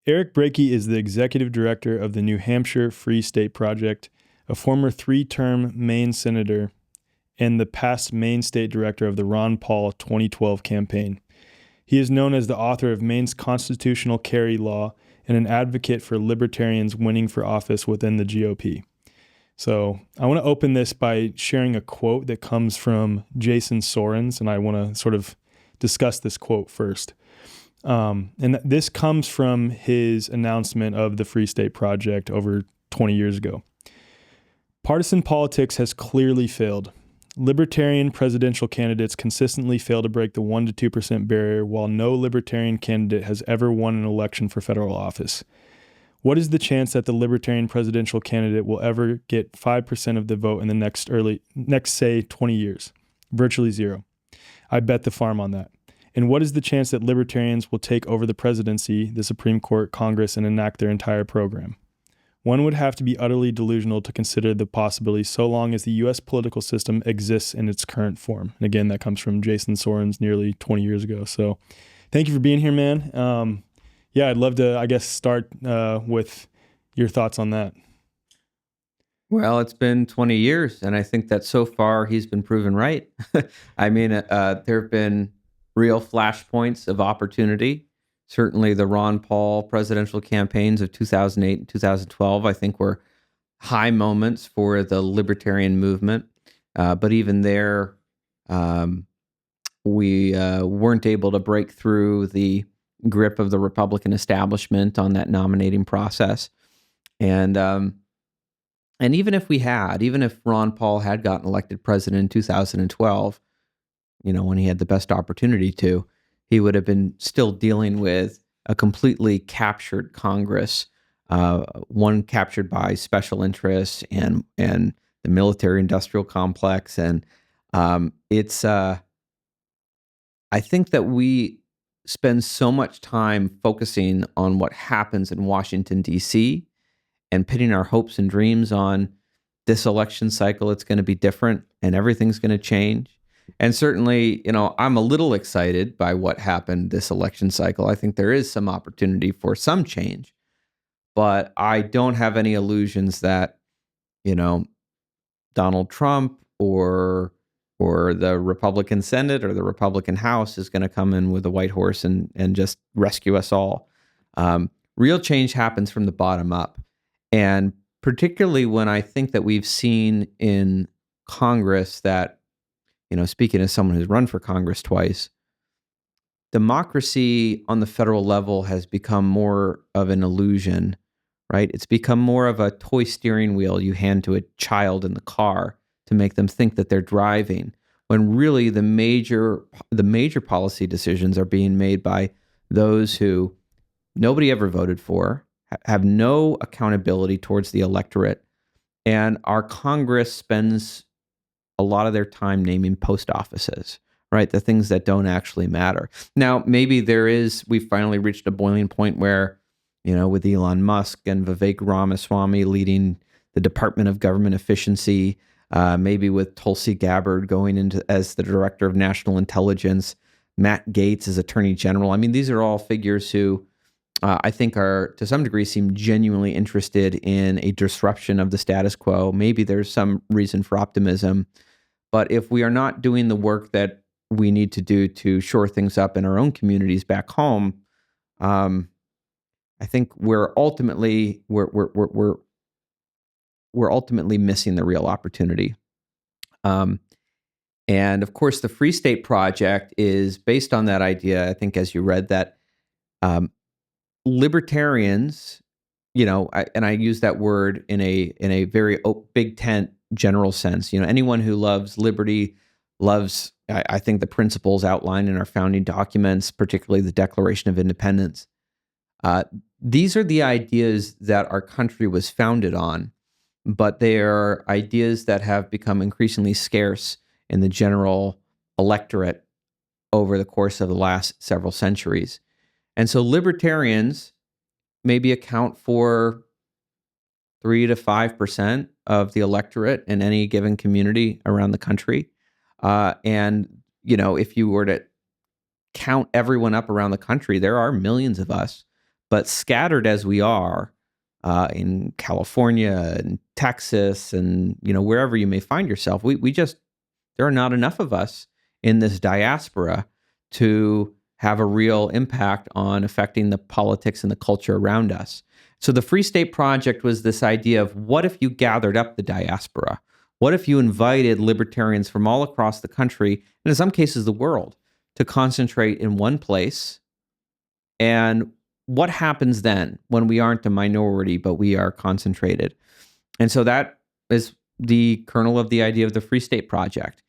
Eric Brakey is the executive director of the New Hampshire Free State Project, a former 3-term Maine senator, and the past Maine state director of the Ron Paul 2012 campaign. He is known as the author of Maine's constitutional carry law and an advocate for libertarians winning for office within the GOP. So I want to open this by sharing a quote that comes from Jason Sorens, and I want to sort of discuss this quote first. And this comes from his announcement of the Free State Project over 20 years ago. Partisan politics has clearly failed. Libertarian presidential candidates consistently fail to break the 1% to 2% barrier, while no libertarian candidate has ever won an election for federal office. What is the chance that the libertarian presidential candidate will ever get 5% of the vote in the next say 20 years? Virtually zero. I bet the farm on that. And what is the chance that libertarians will take over the presidency, the Supreme Court, Congress, and enact their entire program? One would have to be utterly delusional to consider the possibility so long as the U.S. political system exists in its current form. And again, that comes from Jason Sorens nearly 20 years ago. So thank you for being here, man. I'd love to, start with your thoughts on that. Well, it's been 20 years, and I think that so far he's been proven right. I mean, there have been real flashpoints of opportunity. Certainly the Ron Paul presidential campaigns of 2008 and 2012, I think, were high moments for the libertarian movement. But even there, we weren't able to break through the grip of the Republican establishment on that nominating process. And even if Ron Paul had gotten elected president in 2012, when he had the best opportunity to, he would have been still dealing with a completely captured Congress, one captured by special interests and the military-industrial complex. And I think that we spend so much time focusing on what happens in Washington, D.C., and pitting our hopes and dreams on this election cycle. It's going to be different and everything's going to change. And certainly, I'm a little excited by what happened this election cycle. I think there is some opportunity for some change, but I don't have any illusions that, Donald Trump or the Republican Senate or the Republican House is going to come in with a white horse and just rescue us all. Real change happens from the bottom up. And particularly when I think that we've seen in Congress that, speaking as someone who's run for Congress twice, democracy on the federal level has become more of an illusion, right? It's become more of a toy steering wheel you hand to a child in the car to make them think that they're driving, when really the major policy decisions are being made by those who nobody ever voted for, have no accountability towards the electorate, and our Congress spends a lot of their time naming post offices, right? The things that don't actually matter. Now, maybe we've finally reached a boiling point where, with Elon Musk and Vivek Ramaswamy leading the Department of Government Efficiency, maybe with Tulsi Gabbard going into as the Director of National Intelligence, Matt Gaetz as Attorney General. I mean, these are all figures who I think are, to some degree, seem genuinely interested in a disruption of the status quo. Maybe there's some reason for optimism. But if we are not doing the work that we need to do to shore things up in our own communities back home, I think we're ultimately missing the real opportunity. And of course, the Free State Project is based on that idea. I think, as you read, that libertarians, and I use that word in a very big tent general sense. Anyone who loves liberty loves, I think, the principles outlined in our founding documents, particularly the Declaration of Independence. These are the ideas that our country was founded on, but they are ideas that have become increasingly scarce in the general electorate over the course of the last several centuries. And so libertarians maybe account for 3 to 5% of the electorate in any given community around the country. And, if you were to count everyone up around the country, there are millions of us, But scattered as we are in California and Texas and, wherever you may find yourself, there are not enough of us in this diaspora to have a real impact on affecting the politics and the culture around us. So the Free State Project was this idea of, what if you gathered up the diaspora? What if you invited libertarians from all across the country, and in some cases the world, to concentrate in one place? And what happens then when we aren't a minority, but we are concentrated? And so that is the kernel of the idea of the Free State Project.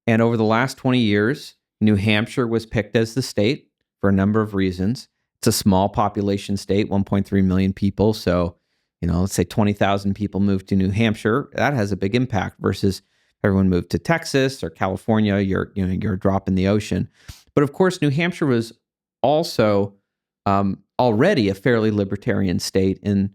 And over the last 20 years, New Hampshire was picked as the state for a number of reasons. It's a small population state, 1.3 million people. So, let's say 20,000 people moved to New Hampshire. That has a big impact versus everyone moved to Texas or California. You're a drop in the ocean. But of course, New Hampshire was also already a fairly libertarian state. And,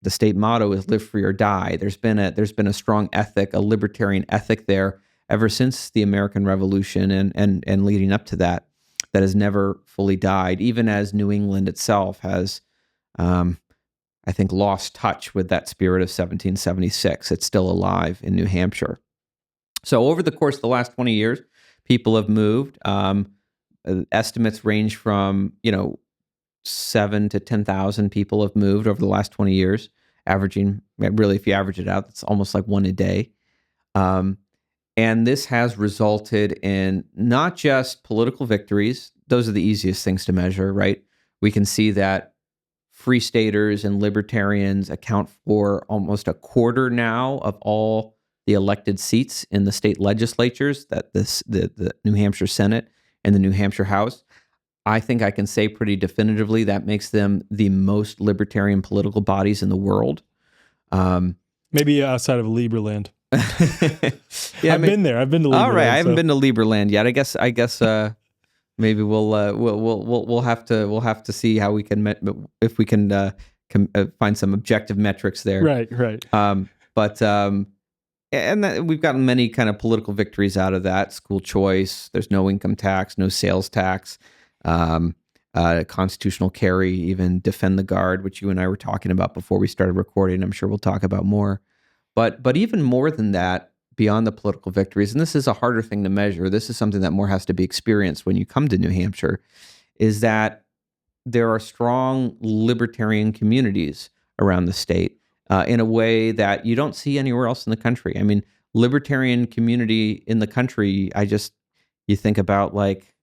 the state motto is live free or die. There's been a strong ethic, a libertarian ethic there ever since the American Revolution and leading up to that has never fully died, even as New England itself has, I think, lost touch with that spirit of 1776. It's still alive in New Hampshire. So over the course of the last 20 years, people have moved. Estimates range from, 7 to 10,000 people have moved over the last 20 years, averaging, really, if you average it out, it's almost like one a day. And this has resulted in not just political victories. Those are the easiest things to measure, right? We can see that free staters and libertarians account for almost a quarter now of all the elected seats in the state legislatures, that the New Hampshire Senate and the New Hampshire House. I think I can say pretty definitively that makes them the most libertarian political bodies in the world. Maybe outside of Liberland. Yeah, I've been there. I've been to Liberland. All right, I haven't been to Liberland yet. I guess maybe we'll have to see how we can if we can find some objective metrics there. Right. And we've gotten many kind of political victories out of that. School choice. There's no income tax, no sales tax. Constitutional carry, even defend the guard, which you and I were talking about before we started recording. I'm sure we'll talk about more. But even more than that, beyond the political victories, and this is a harder thing to measure, this is something that more has to be experienced when you come to New Hampshire, is that there are strong libertarian communities around the state in a way that you don't see anywhere else in the country. I mean, libertarian community in the country, you think about like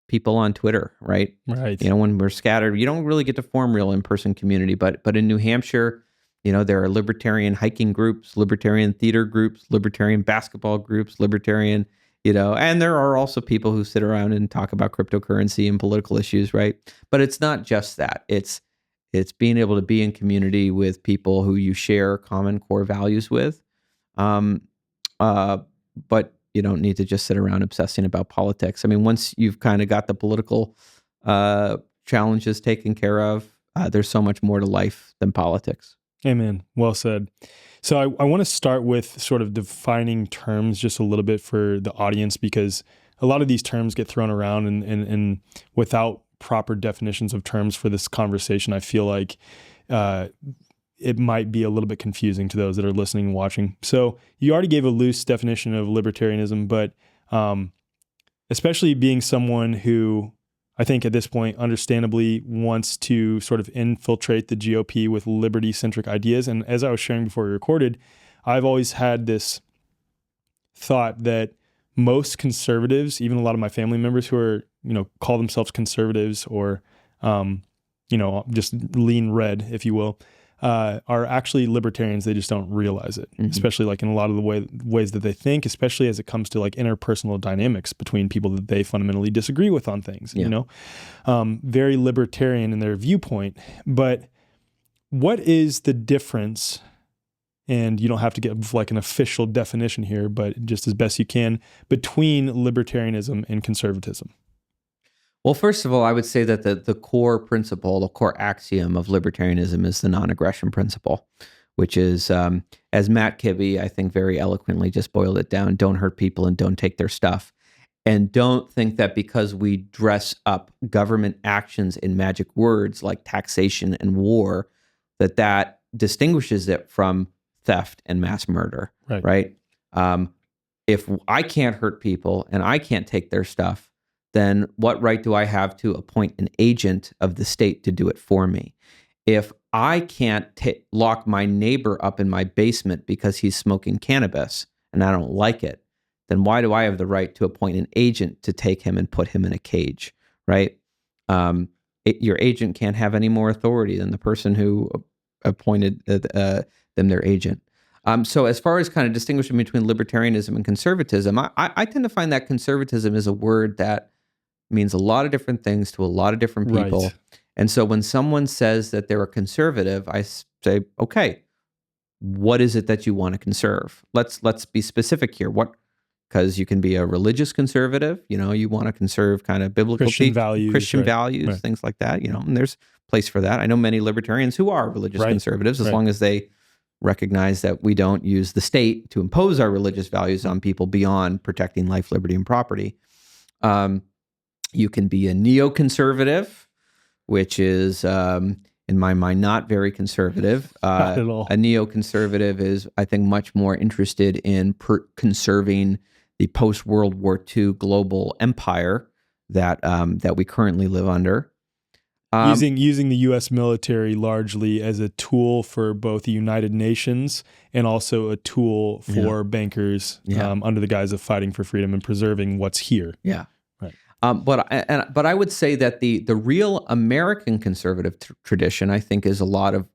people on Twitter, right? Right. When we're scattered, you don't really get to form real in-person community. But in New Hampshire, there are libertarian hiking groups, libertarian theater groups, libertarian basketball groups, libertarian, and there are also people who sit around and talk about cryptocurrency and political issues, right? But it's not just that. It's being able to be in community with people who you share common core values with. But you don't need to just sit around obsessing about politics. I mean, once you've kind of got the political challenges taken care of, there's so much more to life than politics. Amen. Well said. So I want to start with sort of defining terms just a little bit for the audience, because a lot of these terms get thrown around and without proper definitions of terms for this conversation, I feel like it might be a little bit confusing to those that are listening and watching. So you already gave a loose definition of libertarianism, but especially being someone who I think at this point understandably wants to sort of infiltrate the GOP with liberty-centric ideas. And as I was sharing before we recorded, I've always had this thought that most conservatives, even a lot of my family members who are, call themselves conservatives or, just lean red, if you will, are actually libertarians. They just don't realize it, especially like in a lot of the ways that they think, especially as it comes to like interpersonal dynamics between people that they fundamentally disagree with on things, very libertarian in their viewpoint. But what is the difference? And you don't have to give like an official definition here, but just as best you can, between libertarianism and conservatism. Well, first of all, I would say that the core principle, the core axiom of libertarianism is the non-aggression principle, which is, as Matt Kibbe, I think, very eloquently just boiled it down, don't hurt people and don't take their stuff. And don't think that because we dress up government actions in magic words like taxation and war, that distinguishes it from theft and mass murder, right? If I can't hurt people and I can't take their stuff, then what right do I have to appoint an agent of the state to do it for me? If I can't lock my neighbor up in my basement because he's smoking cannabis and I don't like it, then why do I have the right to appoint an agent to take him and put him in a cage, right? Your agent can't have any more authority than the person who appointed them their agent. So as far as kind of distinguishing between libertarianism and conservatism, I tend to find that conservatism is a word that means a lot of different things to a lot of different people. Right. And so when someone says that they're a conservative, I say, okay, what is it that you want to conserve? Let's be specific here. Because you can be a religious conservative, you want to conserve kind of biblical Christian values, things like that, and there's place for that. I know many libertarians who are religious conservatives, as long as they recognize that we don't use the state to impose our religious values on people beyond protecting life, liberty, and property. You can be a neoconservative, which is, in my mind, not very conservative. Not at all. A neoconservative is, I think, much more interested in conserving the post-World War II global empire that we currently live under. Using the U.S. military largely as a tool for both the United Nations and also a tool for bankers under the guise of fighting for freedom and preserving what's here. Yeah. Right. But I would say that the real American conservative tradition, I think, is a lot of,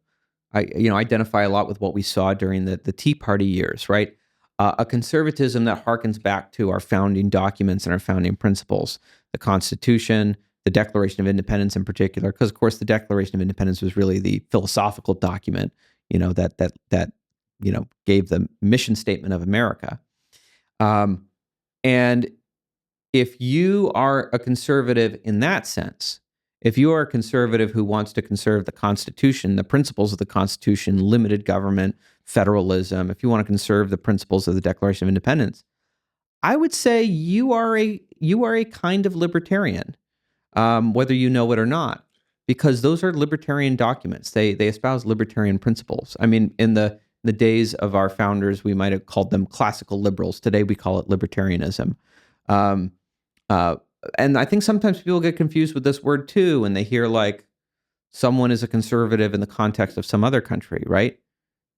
identify a lot with what we saw during the Tea Party years, right? A conservatism that harkens back to our founding documents and our founding principles, the Constitution, the Declaration of Independence in particular, because of course the Declaration of Independence was really the philosophical document, that gave the mission statement of America. And if you are a conservative in that sense, if you are a conservative who wants to conserve the Constitution, the principles of the Constitution, limited government, federalism, if you want to conserve the principles of the Declaration of Independence, I would say you are a kind of libertarian, whether you know it or not, because those are libertarian documents. They espouse libertarian principles. I mean, in the days of our founders, we might have called them classical liberals. Today, we call it libertarianism. And I think sometimes people get confused with this word too, when they hear like someone is a conservative in the context of some other country, right?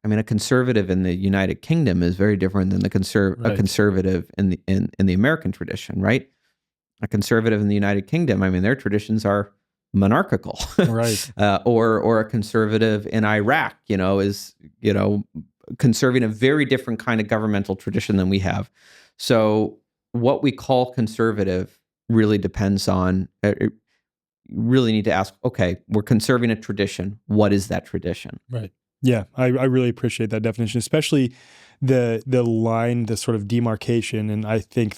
I mean, a conservative in the United Kingdom is very different than a conservative in the American tradition, right? A conservative in the United Kingdom, I mean, their traditions are monarchical, right? Or a conservative in Iraq, is conserving a very different kind of governmental tradition than we have. So what we call conservative really depends on. You really need to ask, okay, we're conserving a tradition. What is that tradition? Right. Yeah, I really appreciate that definition, especially the line, the sort of demarcation, and I think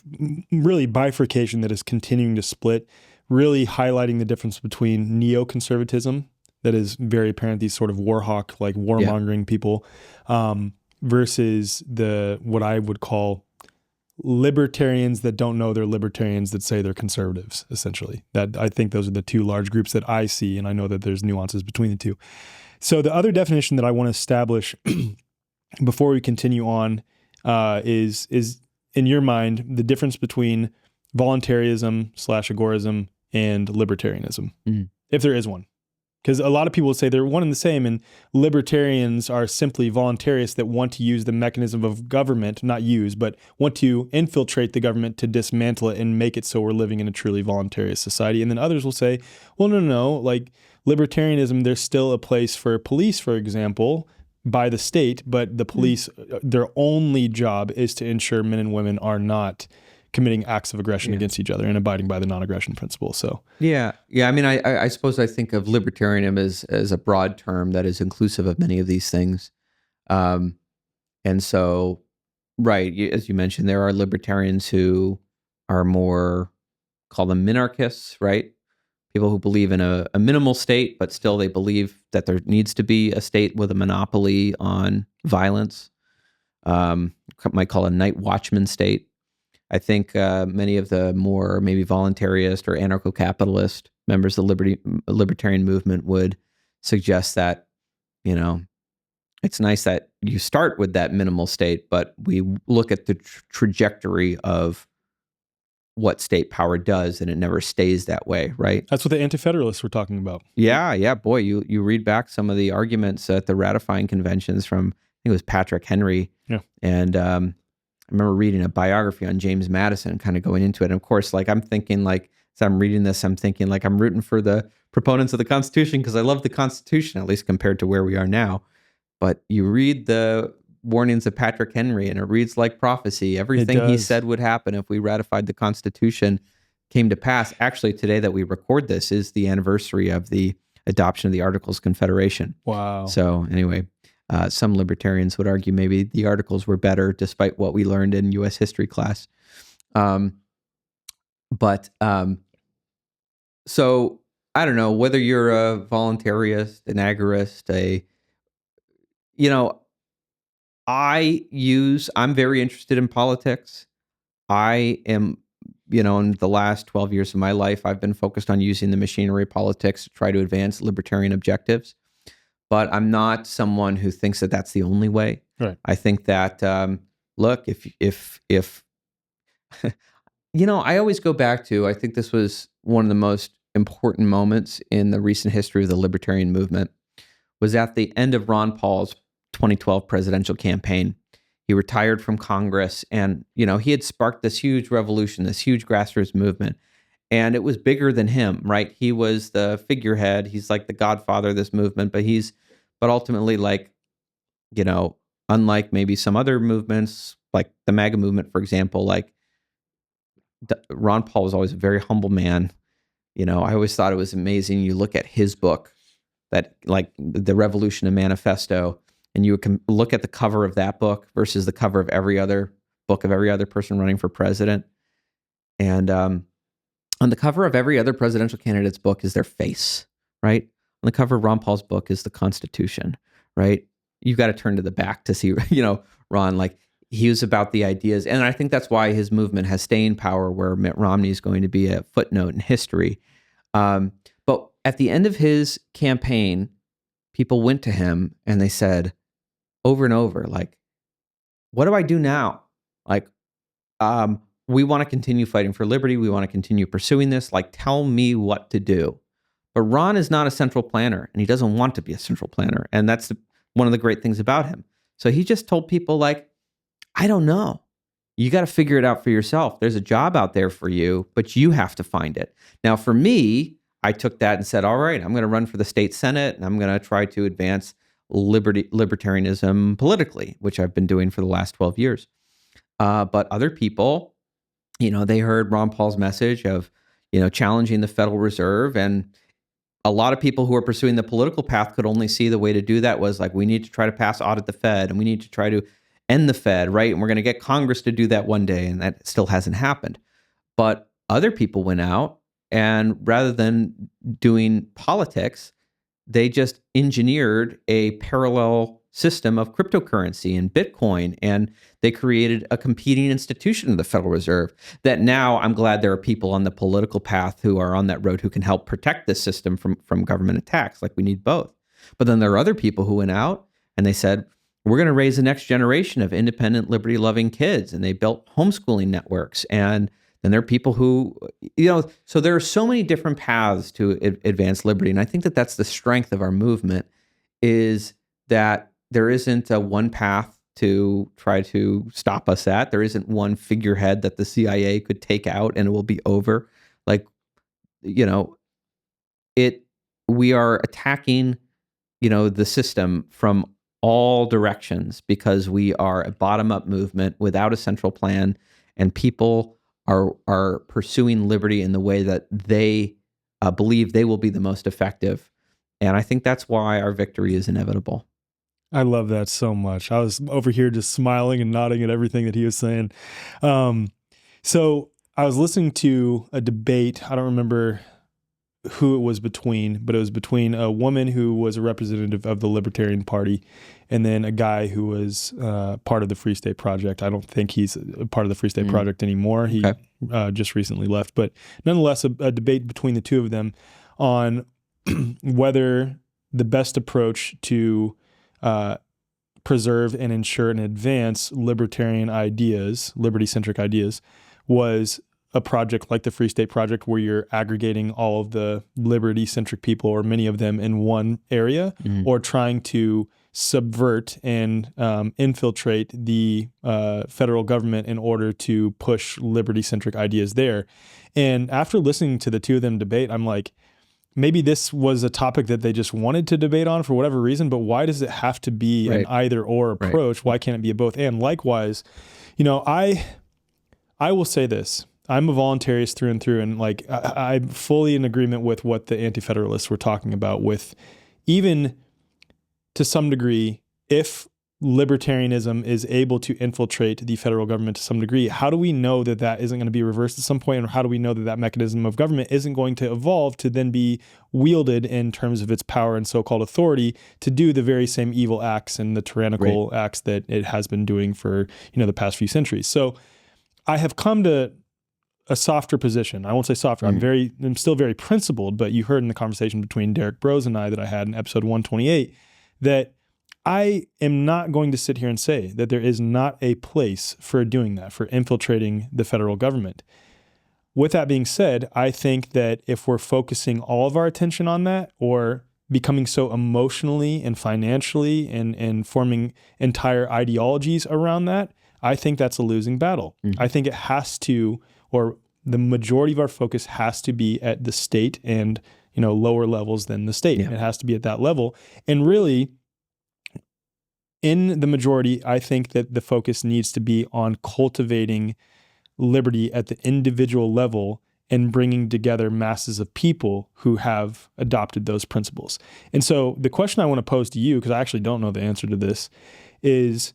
really bifurcation that is continuing to split, really highlighting the difference between neoconservatism, that is very apparent, these sort of war hawk, like warmongering people, versus what I would call libertarians that don't know they're libertarians that say they're conservatives, essentially. That I think those are the two large groups that I see, and I know that there's nuances between the two. So the other definition that I want to establish before we continue on is in your mind the difference between voluntarism / agorism and libertarianism, if there is one. Because a lot of people say they're one and the same, and libertarians are simply voluntarists that want to use the mechanism of government, not use, but want to infiltrate the government to dismantle it and make it so we're living in a truly voluntarist society. And then others will say, well, no, like libertarianism, there's still a place for police, for example, by the state, but the police, their only job is to ensure men and women are not committing acts of aggression against each other and abiding by the non-aggression principle. So yeah. I mean, I suppose I think of libertarianism as a broad term that is inclusive of many of these things. And so, right, as you mentioned, there are libertarians who are more, call them minarchists, right? People who believe in a minimal state, but still they believe that there needs to be a state with a monopoly on violence. Might call a night watchman state. I think many of the more maybe voluntarist or anarcho-capitalist members of the libertarian movement would suggest that, you know, it's nice that you start with that minimal state, but we look at the trajectory of what state power does, and it never stays that way, right? That's what the anti-federalists were talking about. Yeah. Boy, you read back some of the arguments at the ratifying conventions from, I think it was Patrick Henry. Yeah. And I remember reading a biography on James Madison, kind of going into it. And of course, like I'm thinking, like as I'm reading this, I'm thinking like I'm rooting for the proponents of the Constitution because I love the Constitution, at least compared to where we are now. But you read the warnings of Patrick Henry, and it reads like prophecy. Everything he said would happen if we ratified the Constitution came to pass. Actually, today that we record this is the anniversary of the adoption of the Articles of Confederation. Wow. So anyway, some libertarians would argue maybe the Articles were better, despite what we learned in U.S. history class. So I don't know whether you're a voluntarist, an agorist, I'm very interested in politics. I am, in the last 12 years of my life, I've been focused on using the machinery of politics to try to advance libertarian objectives. But I'm not someone who thinks that that's the only way. Right. I think that, look, if I always go back to, I think this was one of the most important moments in the recent history of the libertarian movement, was at the end of Ron Paul's 2012 presidential campaign. He retired from Congress, and he had sparked this huge revolution, this huge grassroots movement, and it was bigger than him, right? He was the figurehead. He's like the godfather of this movement, but ultimately, like, unlike maybe some other movements, like the MAGA movement, for example, like Ron Paul was always a very humble man. I always thought it was amazing. You look at his book, that like the Revolution and Manifesto, and you can look at the cover of that book versus the cover of every other book of every other person running for president. And on the cover of every other presidential candidate's book is their face, right? On the cover of Ron Paul's book is the Constitution, right? You've got to turn to the back to see, Ron, like he was about the ideas. And I think that's why his movement has staying power, where Mitt Romney is going to be a footnote in history. But at the end of his campaign, people went to him and they said over and over, like, what do I do now? Like, we want to continue fighting for liberty. We want to continue pursuing this. Like, tell me what to do. But Ron is not a central planner, and he doesn't want to be a central planner. And that's one of the great things about him. So he just told people, like, I don't know. You got to figure it out for yourself. There's a job out there for you, but you have to find it. Now, for me, I took that and said, all right, I'm going to run for the state Senate, and I'm going to try to advance libertarianism politically, which I've been doing for the last 12 years. But other people, they heard Ron Paul's message of, challenging the Federal Reserve. And a lot of people who are pursuing the political path could only see the way to do that was like, we need to try to audit the Fed, and we need to try to end the Fed, right? And we're going to get Congress to do that one day. And that still hasn't happened. But other people went out, and rather than doing politics, they just engineered a parallel system of cryptocurrency and Bitcoin, and they created a competing institution of the Federal Reserve that now I'm glad there are people on the political path who are on that road who can help protect this system from government attacks. Like, we need both. But then there are other people who went out and they said, we're going to raise the next generation of independent, liberty-loving kids, and they built homeschooling networks. And then there are people who, so there are so many different paths to advance liberty. And I think that that's the strength of our movement, is that there isn't a one path to try to stop us at. There isn't one figurehead that the CIA could take out and it will be over. Like, we are attacking, the system from all directions, because we are a bottom-up movement without a central plan, and people are pursuing liberty in the way that they believe they will be the most effective. And I think that's why our victory is inevitable. I love that so much. I was over here just smiling and nodding at everything that he was saying. So I was listening to a debate. I don't remember who it was between, but it was between a woman who was a representative of the Libertarian Party and then a guy who was part of the Free State Project. I don't think he's a part of the Free State Project anymore. He just recently left. But nonetheless, a debate between the two of them on whether the best approach to preserve and ensure and advance libertarian ideas, liberty-centric ideas, was a project like the Free State Project where you're aggregating all of the liberty-centric people or many of them in one area, or trying to subvert and infiltrate the federal government in order to push liberty-centric ideas there. And after listening to the two of them debate, I'm like, maybe this was a topic that they just wanted to debate on for whatever reason, but why does it have to be an either or approach? Why can't it be a both? And likewise, I will say this. I'm a voluntarist through and through, and like I'm fully in agreement with what the anti-federalists were talking about, with even to some degree, if libertarianism is able to infiltrate the federal government to some degree, how do we know that that isn't going to be reversed at some point? Or how do we know that that mechanism of government isn't going to evolve to then be wielded in terms of its power and so-called authority to do the very same evil acts and the tyrannical acts that it has been doing for, the past few centuries? So I have come to a softer position. I won't say softer. I'm still very principled, but you heard in the conversation between Derek Brose and I that I had in episode 128 that I am not going to sit here and say that there is not a place for doing that, for infiltrating the federal government. With that being said, I think that if we're focusing all of our attention on that, or becoming so emotionally and financially and forming entire ideologies around that, I think that's a losing battle. I think it has to, or the majority of our focus has to be at the state and, lower levels than the state. It has to be at that level. And really, in the majority, I think that the focus needs to be on cultivating liberty at the individual level and bringing together masses of people who have adopted those principles. And so the question I want to pose to you, because I actually don't know the answer to this, is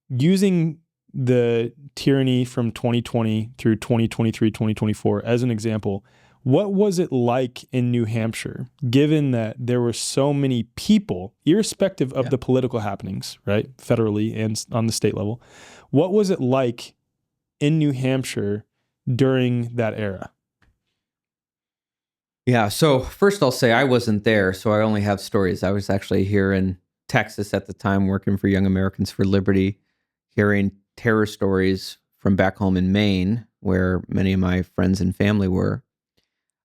using the tyranny from 2020 through 2023, 2024 as an example, what was it like in New Hampshire, given that there were so many people, irrespective of the political happenings, right, federally and on the state level? What was it like in New Hampshire during that era? Yeah, so first I'll say I wasn't there, so I only have stories. I was actually here in Texas at the time working for Young Americans for Liberty, hearing terror stories from back home in Maine, where many of my friends and family were.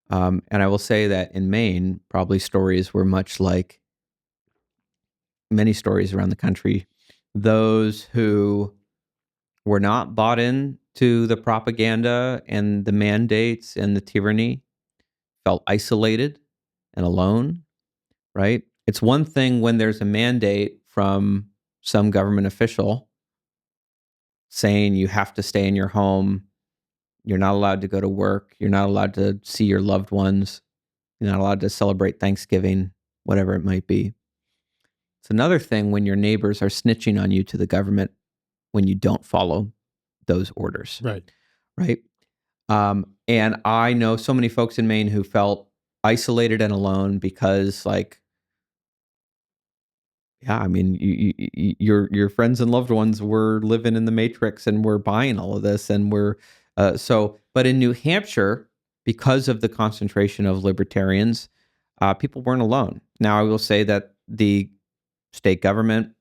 And I will say that in Maine, probably stories were much like many stories around the country. Those who were not bought into the propaganda and the mandates and the tyranny felt isolated and alone, right? It's one thing when there's a mandate from some government official saying you have to stay in your home, you're not allowed to go to work, you're not allowed to see your loved ones, you're not allowed to celebrate Thanksgiving, whatever it might be. It's another thing when your neighbors are snitching on you to the government when you don't follow those orders. Right. And I know so many folks in Maine who felt isolated and alone because, your friends and loved ones were living in the Matrix and were buying all of this, and but in New Hampshire, because of the concentration of libertarians, people weren't alone. Now, I will say that the state government,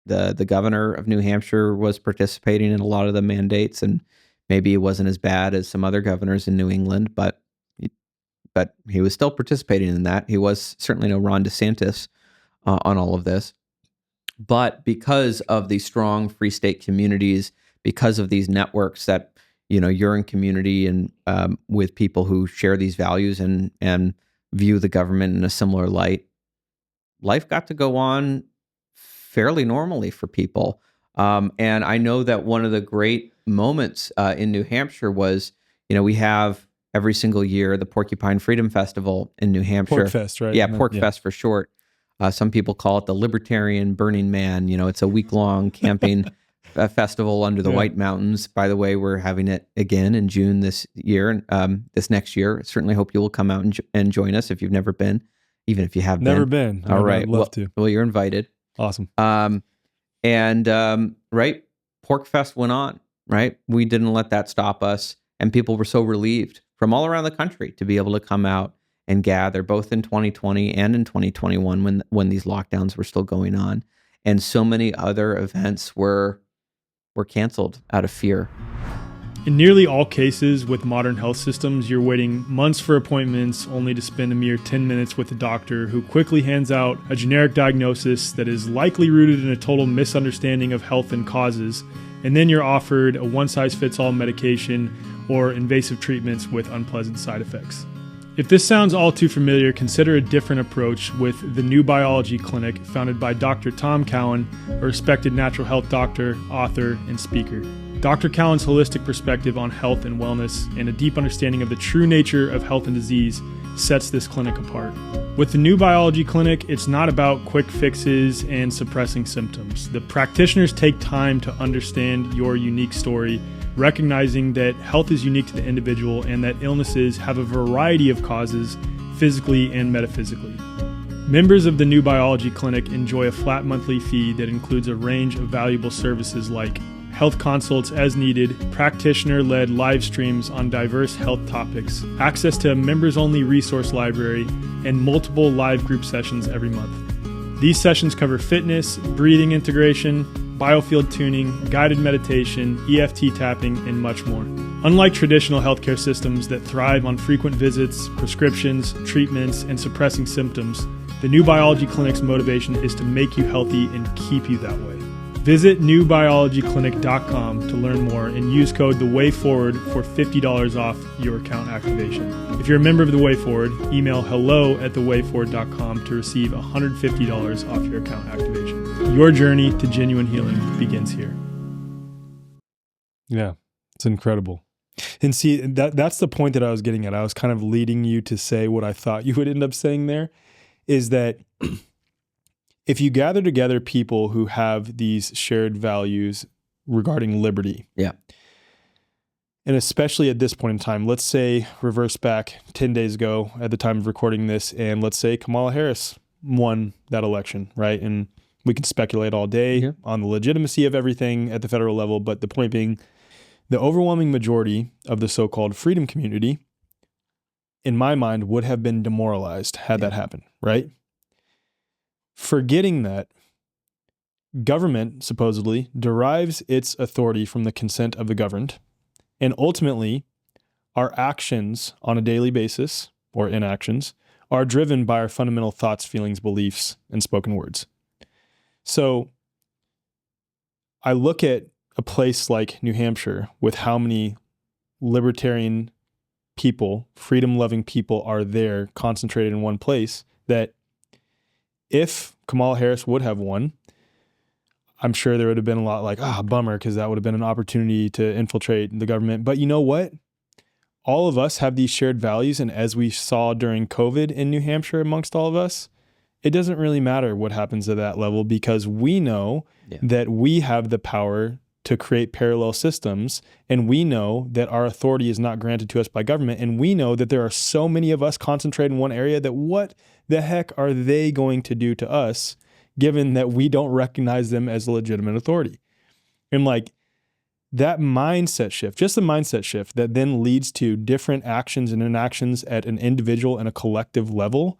the governor of New Hampshire was participating in a lot of the mandates, and maybe it wasn't as bad as some other governors in New England, but he was still participating in that. He was certainly no Ron DeSantis on all of this. But because of the strong free state communities, because of these networks that, you're in community and with people who share these values and view the government in a similar light, life got to go on fairly normally for people. And I know that one of the great moments in New Hampshire was, we have every single year the Porcupine Freedom Festival in New Hampshire. Porkfest, right? Yeah, Porkfest for short. Some people call it the Libertarian Burning Man. It's a week-long camping festival under the White Mountains. By the way, we're having it again in June this year, this next year. Certainly hope you will come out and join us if you've never been, even if you have Never been. All right. I'd love to. Well, you're invited. Awesome. Right. Pork Fest went on, right? We didn't let that stop us. And people were so relieved from all around the country to be able to come out and gather, both in 2020 and in 2021 when these lockdowns were still going on. And so many other events were canceled out of fear. In nearly all cases with modern health systems, you're waiting months for appointments only to spend a mere 10 minutes with a doctor who quickly hands out a generic diagnosis that is likely rooted in a total misunderstanding of health and causes, and then you're offered a one-size-fits-all medication or invasive treatments with unpleasant side effects. If this sounds all too familiar, consider a different approach with the New Biology Clinic, founded by Dr. Tom Cowan, a respected natural health doctor, author, and speaker. Dr. Cowan's holistic perspective on health and wellness and a deep understanding of the true nature of health and disease sets this clinic apart. With the New Biology Clinic, it's not about quick fixes and suppressing symptoms. The practitioners take time to understand your unique story, recognizing that health is unique to the individual and that illnesses have a variety of causes, physically and metaphysically. Members of the New Biology Clinic enjoy a flat monthly fee that includes a range of valuable services like health consults as needed, practitioner-led live streams on diverse health topics, access to a members-only resource library, and multiple live group sessions every month. These sessions cover fitness, breathing integration, biofield tuning, guided meditation, EFT tapping, and much more. Unlike traditional healthcare systems that thrive on frequent visits, prescriptions, treatments, and suppressing symptoms, the New Biology Clinic's motivation is to make you healthy and keep you that way. Visit newbiologyclinic.com to learn more and use code THEWAYFORWARD for $50 off your account activation. If you're a member of The Way Forward, email hello@thewayforward.com to receive $150 off your account activation. Your journey to genuine healing begins here. Yeah, it's incredible. And see, that's the point that I was getting at. I was kind of leading you to say what I thought you would end up saying there, is that if you gather together people who have these shared values regarding liberty, and especially at this point in time, let's say reverse back 10 days ago at the time of recording this, and let's say Kamala Harris won that election, right? And we can speculate all day on the legitimacy of everything at the federal level, but the point being, the overwhelming majority of the so-called freedom community, in my mind, would have been demoralized had that happened, right? Forgetting that government supposedly derives its authority from the consent of the governed, and ultimately our actions on a daily basis, or inactions, are driven by our fundamental thoughts, feelings, beliefs, and spoken words. So I look at a place like New Hampshire with how many libertarian people, freedom-loving people are there concentrated in one place, that if Kamala Harris would have won, I'm sure there would have been a lot like, bummer, because that would have been an opportunity to infiltrate the government. But you know what? All of us have these shared values, and as we saw during COVID in New Hampshire amongst all of us, it doesn't really matter what happens at that level, because we know that we have the power to create parallel systems, and we know that our authority is not granted to us by government, and we know that there are so many of us concentrated in one area that what the heck are they going to do to us, given that we don't recognize them as a legitimate authority? And like that mindset shift, just the mindset shift that then leads to different actions and inactions at an individual and a collective level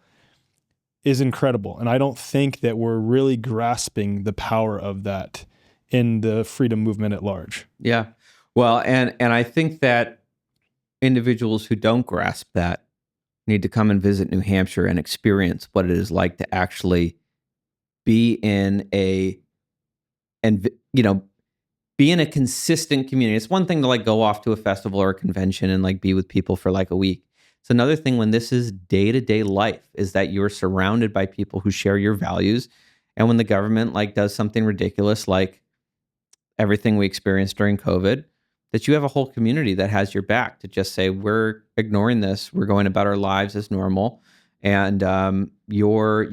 is incredible. And I don't think that we're really grasping the power of that in the freedom movement at large. Yeah. Well, and I think that individuals who don't grasp that need to come and visit New Hampshire and experience what it is like to actually be in a consistent community. It's one thing to like go off to a festival or a convention and like be with people for like a week. It's another thing when this is day-to-day life, is that you're surrounded by people who share your values. And when the government like does something ridiculous, like everything we experienced during COVID, that you have a whole community that has your back to just say, we're ignoring this, we're going about our lives as normal, and your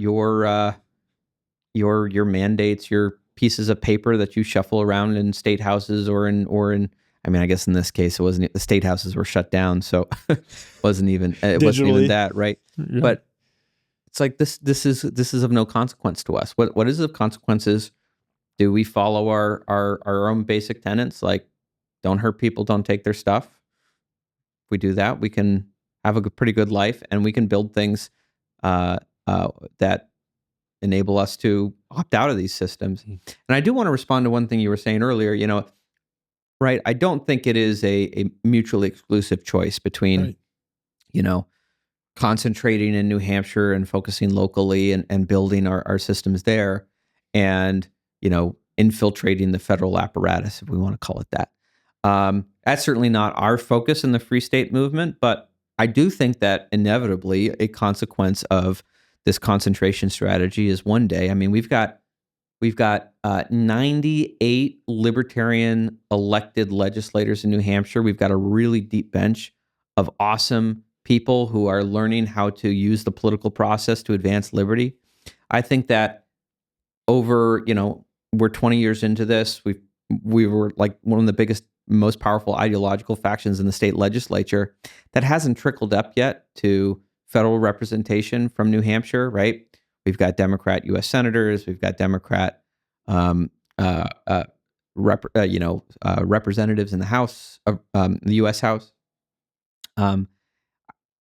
mandates, your pieces of paper that you shuffle around in state houses or in I mean, I guess in this case it wasn't, the state houses were shut down, so it wasn't even that, right? Yeah. But it's like this is of no consequence to us. What is of consequences? Do we follow our own basic tenets, like don't hurt people, don't take their stuff? If we do that, we can have a pretty good life, and we can build things that enable us to opt out of these systems. And I do want to respond to one thing you were saying earlier, right? I don't think it is a mutually exclusive choice between, Right. Concentrating in New Hampshire and focusing locally and building our systems there, and, infiltrating the federal apparatus, if we want to call it that. That's certainly not our focus in the Free State movement, but I do think that inevitably a consequence of this concentration strategy is one day. I mean, we've got 98 libertarian elected legislators in New Hampshire. We've got a really deep bench of awesome people who are learning how to use the political process to advance liberty. I think that over, we're 20 years into this. We were like one of the biggest, most powerful ideological factions in the state legislature. That hasn't trickled up yet to federal representation from New Hampshire, right? We've got Democrat U.S. senators. We've got Democrat representatives in the House, the U.S. House.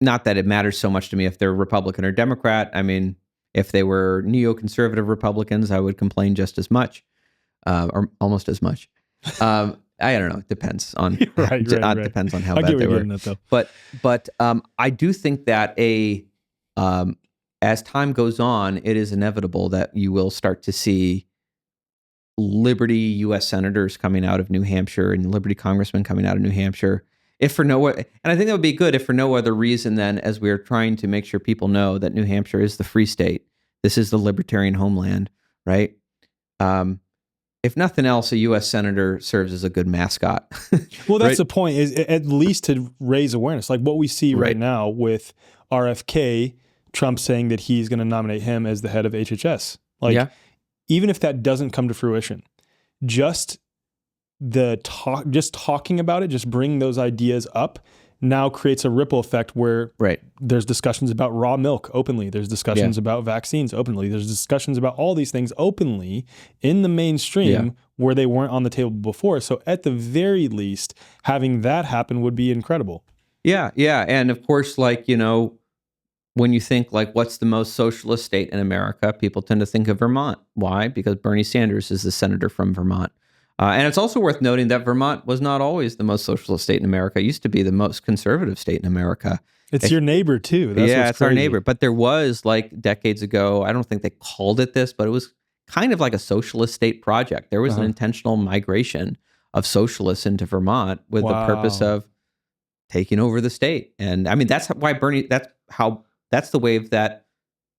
Not that it matters so much to me if they're Republican or Democrat. I mean, if they were neoconservative Republicans, I would complain just as much, or almost as much. I don't know. It depends on right. Depends on how I bad they were. That, though. But I do think that as time goes on, it is inevitable that you will start to see Liberty U.S. senators coming out of New Hampshire and Liberty congressmen coming out of New Hampshire. If for no, and I think that would be good if for no other reason than as we are trying to make sure people know that New Hampshire is the free state. This is the libertarian homeland, right? If nothing else, a U.S. senator serves as a good mascot. Well, that's the point, is at least to raise awareness. Like what we see right now with RFK, Trump saying that he's going to nominate him as the head of HHS. Like, even if that doesn't come to fruition, just talking about it, just bringing those ideas up now creates a ripple effect where there's discussions about raw milk openly. There's discussions about vaccines openly. There's discussions about all these things openly in the mainstream where they weren't on the table before. So at the very least, having that happen would be incredible. Yeah. And of course, when you think what's the most socialist state in America, people tend to think of Vermont. Why? Because Bernie Sanders is the senator from Vermont. And it's also worth noting that Vermont was not always the most socialist state in America. It used to be the most conservative state in America. It's your neighbor too. That's it's crazy. Our neighbor. But there was decades ago, I don't think they called it this, but it was kind of like a socialist state project. There was an intentional migration of socialists into Vermont with the purpose of taking over the state. And I mean, that's the wave that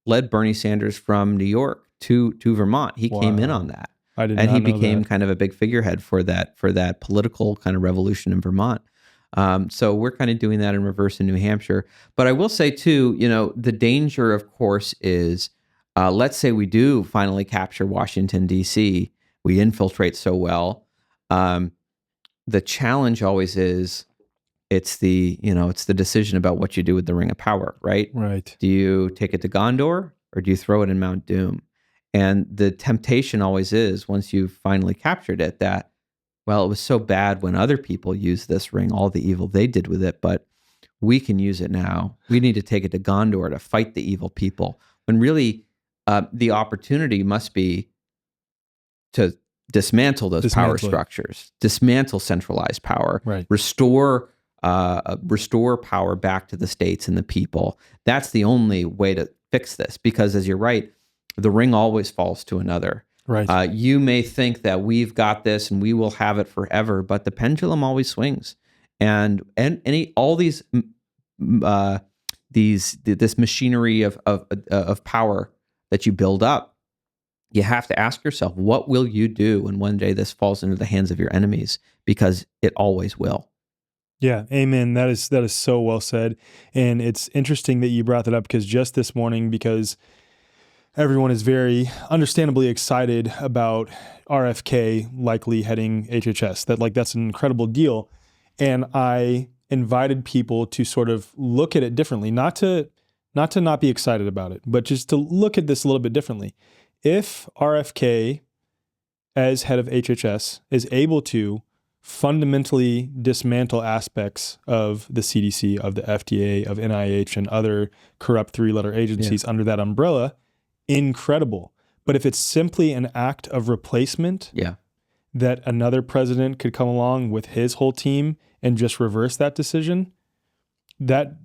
led Bernie Sanders from New York to Vermont. He came in on that. And he became kind of a big figurehead for that political kind of revolution in Vermont. So we're kind of doing that in reverse in New Hampshire. But I will say too, the danger, of course, is let's say we do finally capture Washington, D.C. We infiltrate so well. The challenge always is it's the decision about what you do with the Ring of Power, right? Right. Do you take it to Gondor or do you throw it in Mount Doom? And the temptation always is, once you've finally captured it, that, well, it was so bad when other people used this ring, all the evil they did with it, but we can use it now. We need to take it to Gondor to fight the evil people. When really the opportunity must be to dismantle those power structures, dismantle centralized power, restore power back to the states and the people. That's the only way to fix this, because as you're right, the ring always falls to another. Right. You may think that we've got this and we will have it forever, but the pendulum always swings. And all this machinery of power that you build up, you have to ask yourself, what will you do when one day this falls into the hands of your enemies? Because it always will. Yeah, amen. That is so well said. And it's interesting that you brought that up, because just this morning, because everyone is very understandably excited about RFK likely heading HHS. That's an incredible deal. And I invited people to sort of look at it differently, not to not be excited about it, but just to look at this a little bit differently. If RFK, as head of HHS, is able to fundamentally dismantle aspects of the CDC, of the FDA, of NIH, and other corrupt three-letter agencies under that umbrella, incredible. But if it's simply an act of replacement, that another president could come along with his whole team and just reverse that decision, that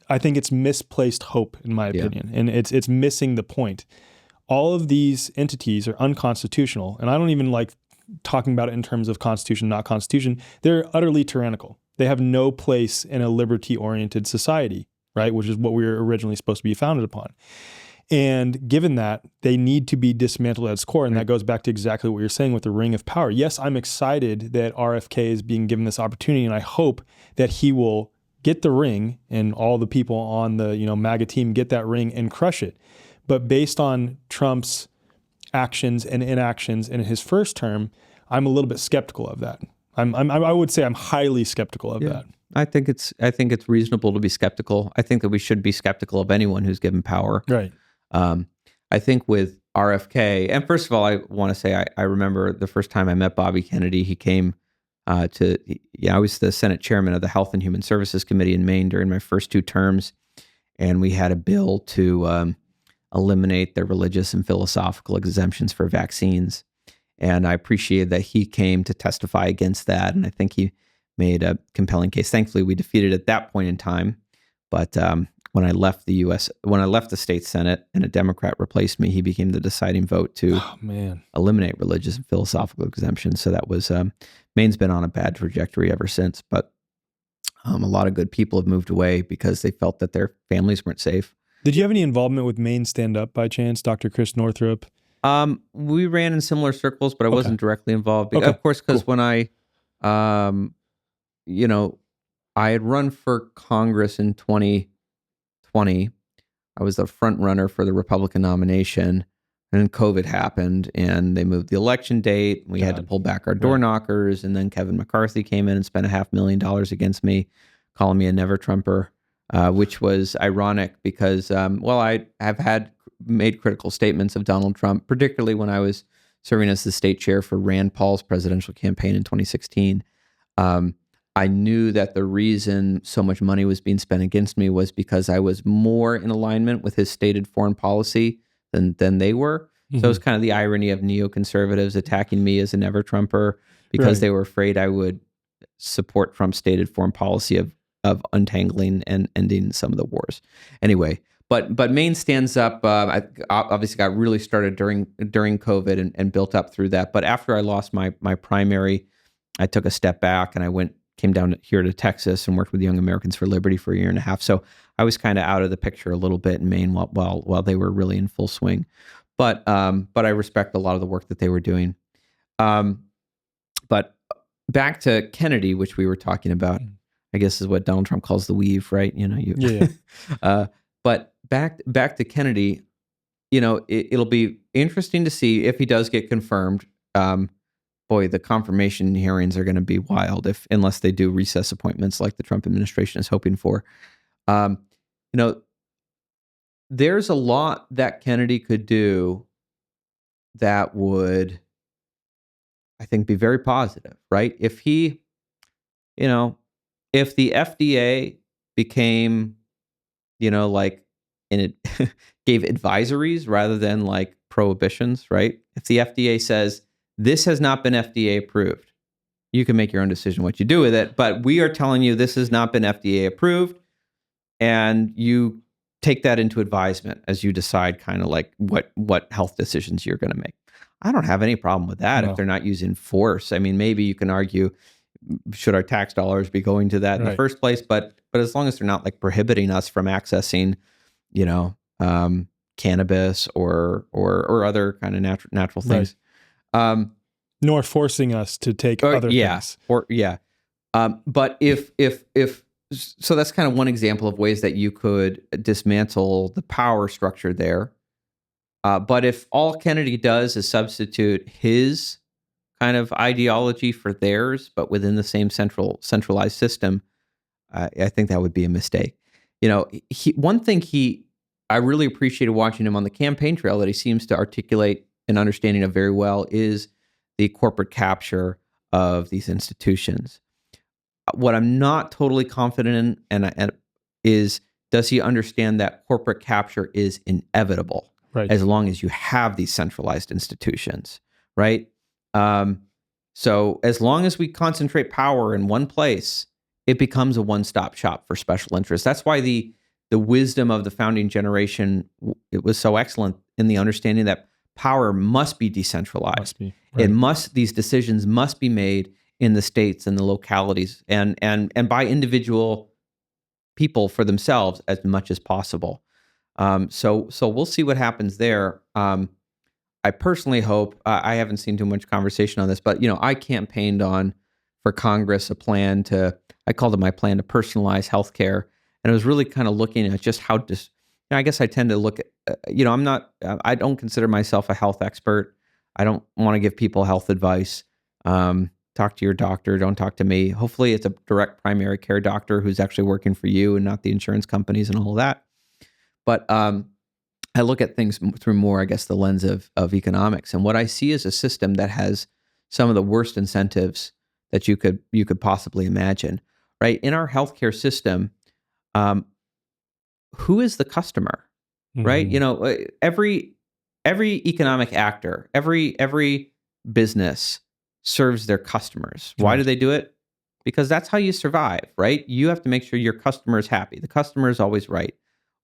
I think it's misplaced hope, in my opinion, and it's missing the point. All of these entities are unconstitutional, and I don't even like talking about it in terms of constitution, not constitution. They're utterly tyrannical. They have no place in a liberty-oriented society, right? Which is what we were originally supposed to be founded upon. And given that, they need to be dismantled at its core. And that goes back to exactly what you're saying with the ring of power. Yes, I'm excited that RFK is being given this opportunity, and I hope that he will get the ring and all the people on the MAGA team get that ring and crush it. But based on Trump's actions and inactions in his first term, I'm a little bit skeptical of that. I would say I'm highly skeptical of that. I think it's reasonable to be skeptical. I think that we should be skeptical of anyone who's given power. Right. I think with RFK, and first of all, I want to say I remember the first time I met Bobby Kennedy. He came I was the Senate chairman of the Health and Human Services Committee in Maine during my first 2 terms, and we had a bill to eliminate the religious and philosophical exemptions for vaccines. And I appreciated that he came to testify against that, and I think he made a compelling case. Thankfully, we defeated at that point in time, but when I left the state Senate and a Democrat replaced me, he became the deciding vote to eliminate religious and philosophical exemptions. So that was, Maine's been on a bad trajectory ever since, but a lot of good people have moved away because they felt that their families weren't safe. Did you have any involvement with Maine Stand Up by chance, Dr. Chris Northrup? We ran in similar circles, but I wasn't directly involved. Okay. Of course, because when I had run for Congress in 2020. I was the front runner for the Republican nomination, and then COVID happened, and they moved the election date. We had to pull back our door knockers, and then Kevin McCarthy came in and spent $500,000 against me, calling me a never Trumper, which was ironic because, I have made critical statements of Donald Trump, particularly when I was serving as the state chair for Rand Paul's presidential campaign in 2016. I knew that the reason so much money was being spent against me was because I was more in alignment with his stated foreign policy than they were. Mm-hmm. So it was kind of the irony of neoconservatives attacking me as a never Trumper because they were afraid I would support Trump's stated foreign policy of untangling and ending some of the wars. Anyway, but Maine Stands Up, I obviously got really started during COVID and built up through that. But after I lost my primary, I took a step back and came down here to Texas and worked with Young Americans for Liberty for 1.5 years. So I was kind of out of the picture a little bit in Maine while they were really in full swing. But I respect a lot of the work that they were doing. But back to Kennedy, which we were talking about, I guess is what Donald Trump calls the weave, right? But back to Kennedy, it'll be interesting to see if he does get confirmed. Boy, the confirmation hearings are going to be wild unless they do recess appointments like the Trump administration is hoping for. There's a lot that Kennedy could do that would, I think, be very positive, right? If he, if the FDA became, and it gave advisories rather than like prohibitions, right? If the FDA says, this has not been FDA approved, you can make your own decision what you do with it. But we are telling you this has not been FDA approved, and you take that into advisement as you decide kind of like what health decisions you're going to make. I don't have any problem with that if they're not using force. I mean, maybe you can argue, should our tax dollars be going to that in the first place? But as long as they're not like prohibiting us from accessing, cannabis or other kind of natural things. Nor forcing us to take other things. But if so, that's kind of one example of ways that you could dismantle the power structure there. But if all Kennedy does is substitute his kind of ideology for theirs, but within the same centralized system, I think that would be a mistake. One thing I really appreciated watching him on the campaign trail that he seems to articulate an understanding of very well is the corporate capture of these institutions. What I'm not totally confident in and is, does he understand that corporate capture is inevitable as long as you have these centralized institutions, right? So as long as we concentrate power in one place, it becomes a one-stop shop for special interests. That's why the wisdom of the founding generation, it was so excellent in the understanding that power must be decentralized. These decisions must be made in the states and the localities and by individual people for themselves as much as possible. So we'll see what happens there. I personally hope, I haven't seen too much conversation on this, but I campaigned for Congress I called it my plan to personalize healthcare. And I was really kind of looking at just how I guess I tend to look at, I don't consider myself a health expert. I don't want to give people health advice. Talk to your doctor. Don't talk to me. Hopefully it's a direct primary care doctor who's actually working for you and not the insurance companies and all of that. But I look at things through more, I guess, the lens of economics. And what I see is a system that has some of the worst incentives that you could possibly imagine, right? In our healthcare system, who is the customer, right? Every economic actor, every business serves their customers. Why do they do it? Because that's how you survive, right? You have to make sure your customer is happy. The customer is always right.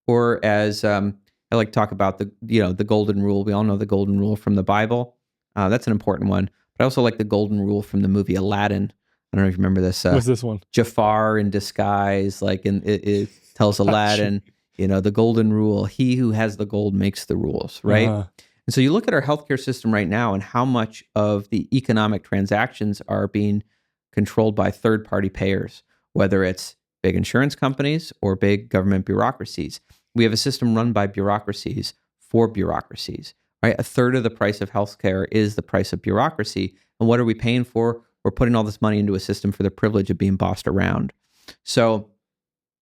Or as I like to talk about the golden rule. We all know the golden rule from the Bible. That's an important one. But I also like the golden rule from the movie Aladdin. I don't know if you remember this. What's this one? Jafar in disguise, it tells Aladdin, the golden rule, he who has the gold makes the rules, right? And so you look at our healthcare system right now and how much of the economic transactions are being controlled by third-party payers, whether it's big insurance companies or big government bureaucracies. We have a system run by bureaucracies for bureaucracies, right? A third of the price of healthcare is the price of bureaucracy. And what are we paying for? We're putting all this money into a system for the privilege of being bossed around. So,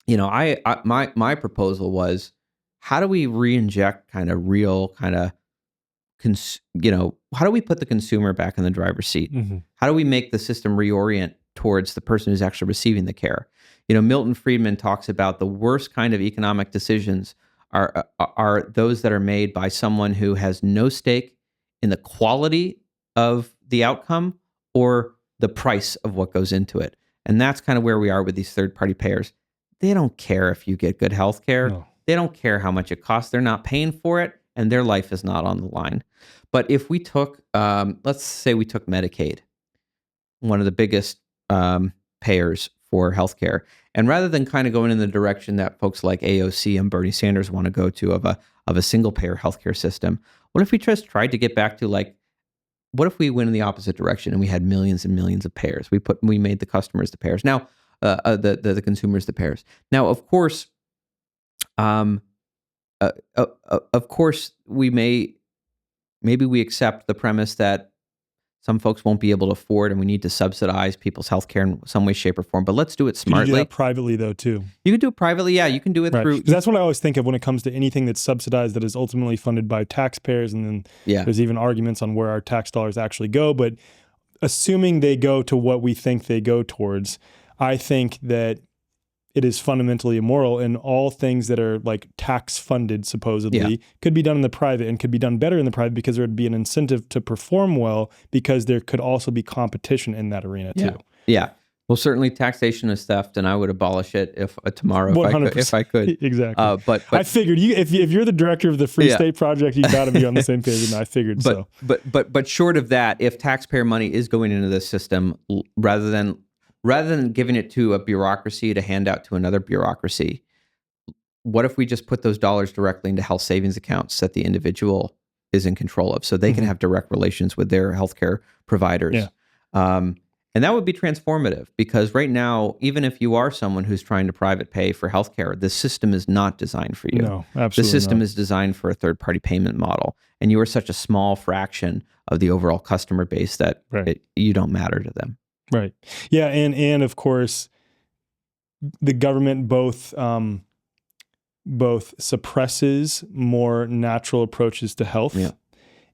my proposal was, how do we re-inject kind of real kind of, how do we put the consumer back in the driver's seat? Mm-hmm. How do we make the system reorient towards the person who's actually receiving the care? Milton Friedman talks about the worst kind of economic decisions are those that are made by someone who has no stake in the quality of the outcome or the price of what goes into it. And that's kind of where we are with these third-party payers. They don't care if you get good health care. No. They don't care how much it costs. They're not paying for it, and their life is not on the line. But if we took, let's say we took Medicaid, one of the biggest payers for healthcare, and rather than kind of going in the direction that folks like AOC and Bernie Sanders want to go to of a single-payer healthcare system, what if we just tried to get back to what if we went in the opposite direction and we had millions and millions of payers? We made the customers the payers. Now, the consumers the payers. Now, of course, maybe we accept the premise that some folks won't be able to afford, and we need to subsidize people's healthcare in some way, shape, or form. But let's do it smartly. You can do that privately, though, too. You can do it privately, yeah. You can do it through. Because that's what I always think of when it comes to anything that's subsidized that is ultimately funded by taxpayers, and then there's even arguments on where our tax dollars actually go. But assuming they go to what we think they go towards, I think that it is fundamentally immoral, and all things that are tax funded supposedly could be done in the private and could be done better in the private, because there would be an incentive to perform well, because there could also be competition in that arena too. Yeah. Well, certainly taxation is theft, and I would abolish it if tomorrow if I could. Exactly. But I figured if you're the director of the Free State Project, you got to be on the same page. And I figured so. But short of that, if taxpayer money is going into this system, rather than giving it to a bureaucracy to hand out to another bureaucracy, what if we just put those dollars directly into health savings accounts that the individual is in control of, so they can have direct relations with their healthcare providers? Yeah. And that would be transformative, because right now, even if you are someone who's trying to private pay for healthcare, the system is not designed for you. No, The absolutely system not. is designed for a third-party payment model, and you are such a small fraction of the overall customer base that Right. you don't matter to them. Right. Yeah, and of course, the government both suppresses more natural approaches to health, Yeah.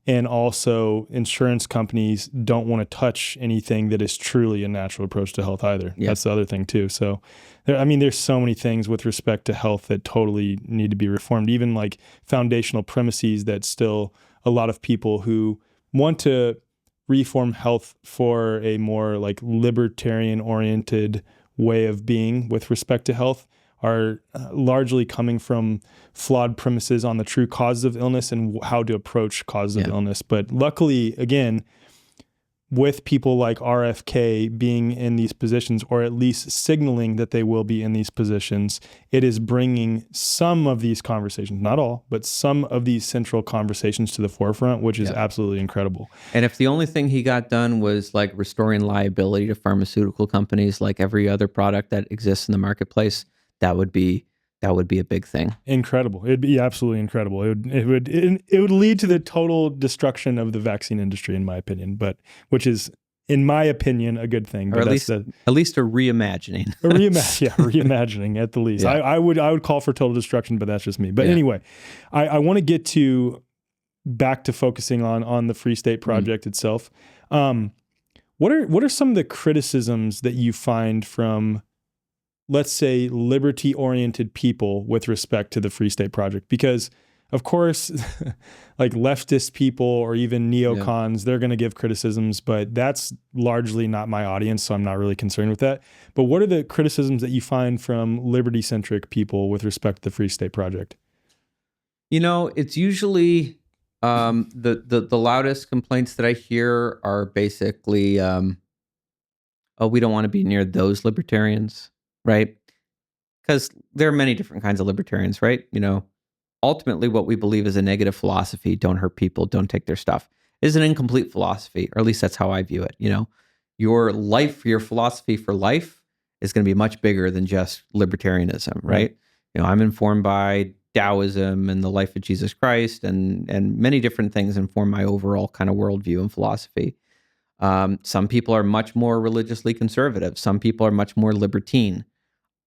and also insurance companies don't want to touch anything that is truly a natural approach to health either. Yeah. That's the other thing too. So, there's so many things with respect to health that totally need to be reformed. Even like foundational premises that still a lot of people who want to reform health for a more like libertarian oriented way of being with respect to health are largely coming from flawed premises on the true causes of illness and how to approach causes of illness. But luckily, again, with people like RFK being in these positions, or at least signaling that they will be in these positions, it is bringing some of these conversations, not all, but some of these central conversations to the forefront, which is absolutely incredible. And if the only thing he got done was like restoring liability to pharmaceutical companies, like every other product that exists in the marketplace, that would be a big thing. Incredible. It'd be absolutely incredible. It would lead to the total destruction of the vaccine industry, in my opinion, but which is, in my opinion, a good thing. Or at least a reimagining. Reimagining at the least. Yeah. I would call for total destruction, but that's just me. But anyway, I want to get back to focusing on the Free State Project itself. What are some of the criticisms that you find from, let's say, liberty-oriented people with respect to the Free State Project? Because, of course, like leftist people or even neocons, they're going to give criticisms, but that's largely not my audience, so I'm not really concerned with that. But what are the criticisms that you find from liberty-centric people with respect to the Free State Project? It's usually the loudest complaints that I hear are basically, we don't want to be near those libertarians. Right? Because there are many different kinds of libertarians, right? Ultimately what we believe is a negative philosophy, don't hurt people, don't take their stuff, is an incomplete philosophy, or at least that's how I view it. Your philosophy for life is going to be much bigger than just libertarianism, right? I'm informed by Taoism and the life of Jesus Christ, and many different things inform my overall kind of worldview and philosophy. Some people are much more religiously conservative. Some people are much more libertine.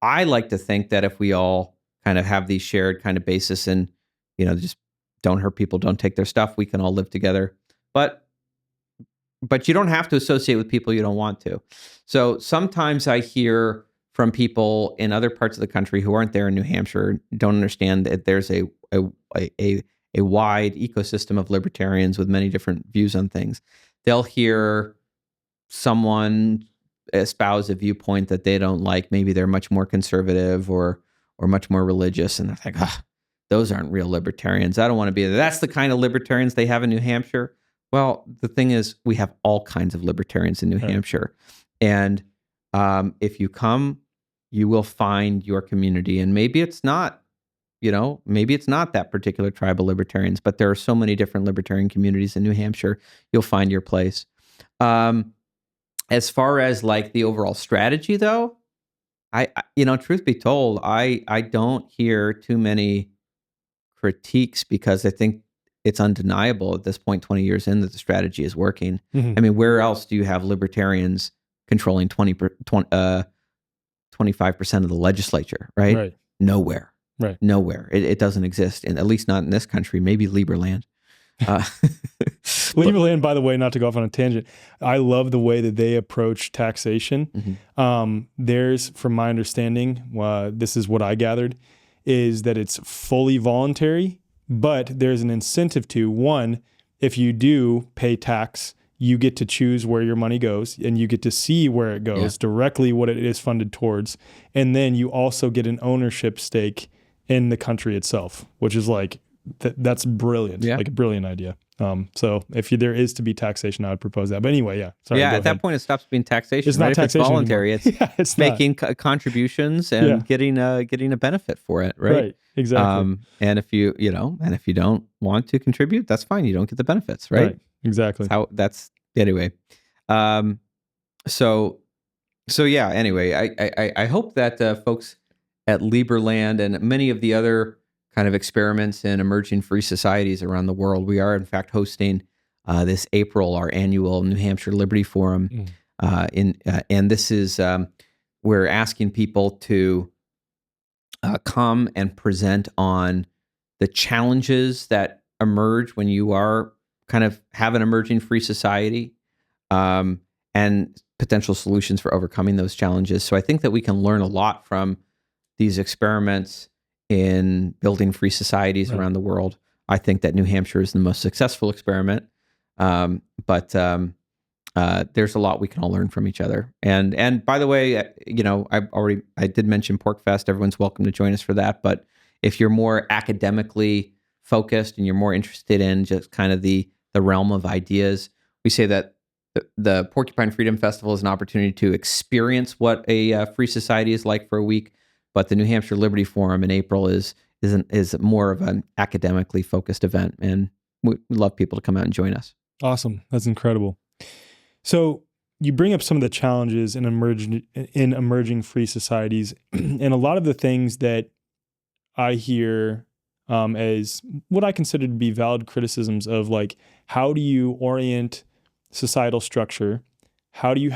I like to think that if we all kind of have these shared kind of basis and, just don't hurt people, don't take their stuff, we can all live together. But you don't have to associate with people you don't want to. So sometimes I hear from people in other parts of the country who aren't there in New Hampshire, don't understand that there's a wide ecosystem of libertarians with many different views on things. They'll hear someone espouse a viewpoint that they don't like. Maybe they're much more conservative or much more religious, and they're like, those aren't real libertarians. I don't want to be there. That's the kind of libertarians they have in New Hampshire. Well, the thing is, we have all kinds of libertarians in New Hampshire. And if you come, you will find your community. And maybe it's not that particular tribe of libertarians, but there are so many different libertarian communities in New Hampshire. You'll find your place. As far as like the overall strategy, though, I truth be told, I don't hear too many critiques, because I think it's undeniable at this point, 20 years in, that the strategy is working. I mean, where else do you have libertarians controlling 25% of the legislature, right? Nowhere. Right. Nowhere. It doesn't exist, and at least not in this country. Maybe Liberland. Liberland, by the way, not to go off on a tangent, I love the way that they approach taxation. There's, from my understanding, this is what I gathered, is that it's fully voluntary, but there's an incentive to, one, if you do pay tax, you get to choose where your money goes, and you get to see where it goes, directly what it is funded towards. And then you also get an ownership stake in the country itself, which is like, that's brilliant, like a brilliant idea. So if there is to be taxation, I would propose that. But anyway, sorry. At that point, it stops being taxation. It's not taxation. It's voluntary. Anymore. It's making contributions and getting a benefit for it, right? Right. Exactly. And if you don't want to contribute, that's fine. You don't get the benefits, right? Exactly. Anyway. so yeah. Anyway, I hope that folks at Liberland and many of the other kind of experiments in emerging free societies around the world, we are in fact hosting this April our annual New Hampshire Liberty Forum. And this is we're asking people to come and present on the challenges that emerge when you are kind of have an emerging free society, and potential solutions for overcoming those challenges. So I think that we can learn a lot from these experiments in building free societies around the world. I think that New Hampshire is the most successful experiment, but there's a lot we can all learn from each other. And by the way, I did mention PorcFest. Everyone's welcome to join us for that. But if you're more academically focused and you're more interested in just kind of the realm of ideas, we say that the Porcupine Freedom Festival is an opportunity to experience what a free society is like for a week. But the New Hampshire Liberty Forum in April is more of an academically focused event, and we love people to come out and join us. Awesome. That's incredible. So you bring up some of the challenges in emerging free societies, and a lot of the things that I hear as what I consider to be valid criticisms of, like, how do you orient societal structure? How do you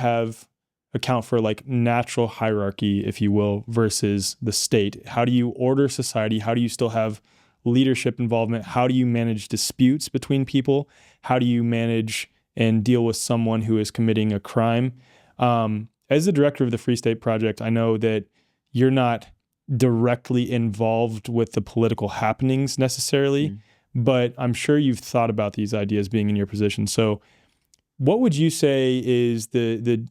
account for like natural hierarchy, if you will, versus the state? How do you order society? How do you still have leadership involvement? How do you manage disputes between people? How do you manage and deal with someone who is committing a crime? As the director of the Free State Project, I know that you're not directly involved with the political happenings necessarily, but I'm sure you've thought about these ideas being in your position. So what would you say is the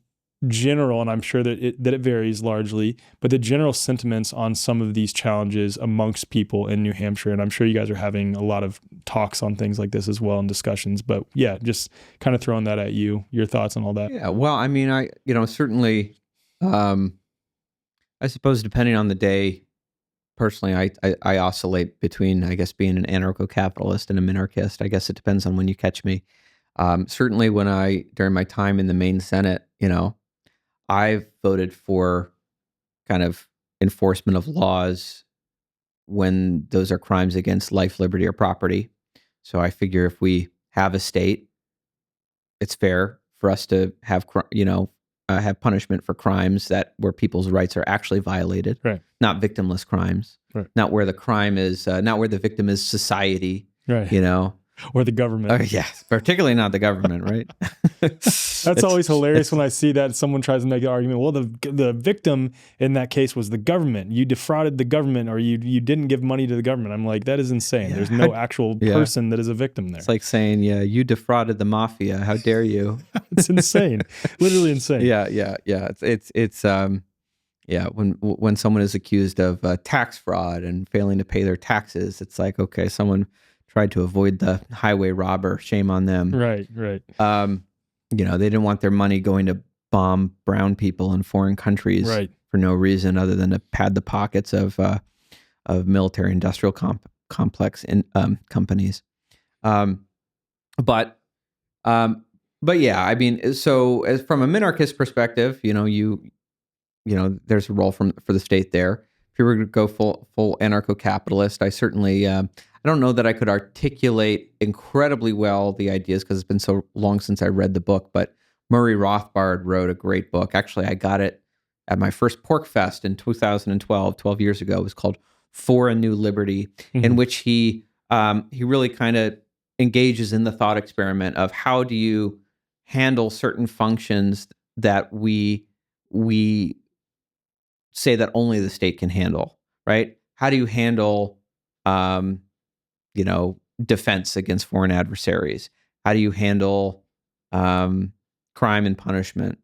general, and I'm sure that it varies largely, but the general sentiments on some of these challenges amongst people in New Hampshire? And I'm sure you guys are having a lot of talks on things like this as well and discussions, but yeah, just kind of throwing that at you, your thoughts on all that. Yeah, well, I mean, certainly, I suppose depending on the day, personally, I oscillate between, I guess, being an anarcho-capitalist and a minarchist. I guess it depends on when you catch me. Certainly during my time in the Maine Senate, I've voted for kind of enforcement of laws when those are crimes against life, liberty, or property. So I figure if we have a state, it's fair for us to have, have punishment for crimes where people's rights are actually violated, right? Not victimless crimes, right? Not where the crime is, not where the victim is society, right? Or the government. Yes, particularly not the government, right? That's always hilarious when I see that someone tries to make an argument. Well, the victim in that case was the government. You defrauded the government, or you didn't give money to the government. I'm like, that is insane. Yeah. There's no actual person that is a victim there. It's like saying, yeah, you defrauded the mafia. How dare you? It's insane. Literally insane. Yeah. When someone is accused of tax fraud and failing to pay their taxes, it's like, okay, someone tried to avoid the highway robber. Shame on them. Right. They didn't want their money going to bomb brown people in foreign countries for no reason other than to pad the pockets of military-industrial complex companies. But yeah, I mean, so as from a minarchist perspective, there's a role for the state there. If you were to go full anarcho-capitalist, I certainly. I don't know that I could articulate incredibly well the ideas because it's been so long since I read the book, but Murray Rothbard wrote a great book. Actually, I got it at my first PorcFest in 2012, 12 years ago. It was called For a New Liberty, in which he really kind of engages in the thought experiment of how do you handle certain functions that we say that only the state can handle, right? How do you handle defense against foreign adversaries? How do you handle crime and punishment?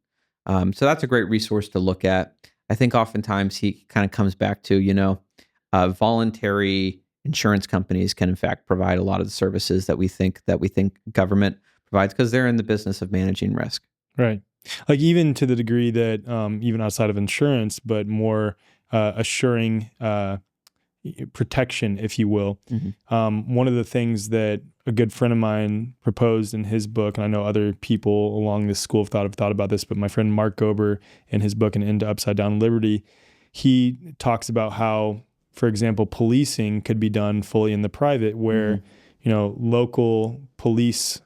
So that's a great resource to look at. I think oftentimes he kind of comes back to, voluntary insurance companies can in fact provide a lot of the services that we think government provides because they're in the business of managing risk. Right. Like even to the degree that even outside of insurance, but more assuring protection, if you will. Mm-hmm. One of the things that a good friend of mine proposed in his book, and I know other people along this school of thought have thought about this, but my friend Mark Gober in his book, An End to Upside Down Liberty, he talks about how, for example, policing could be done fully in the private, where local police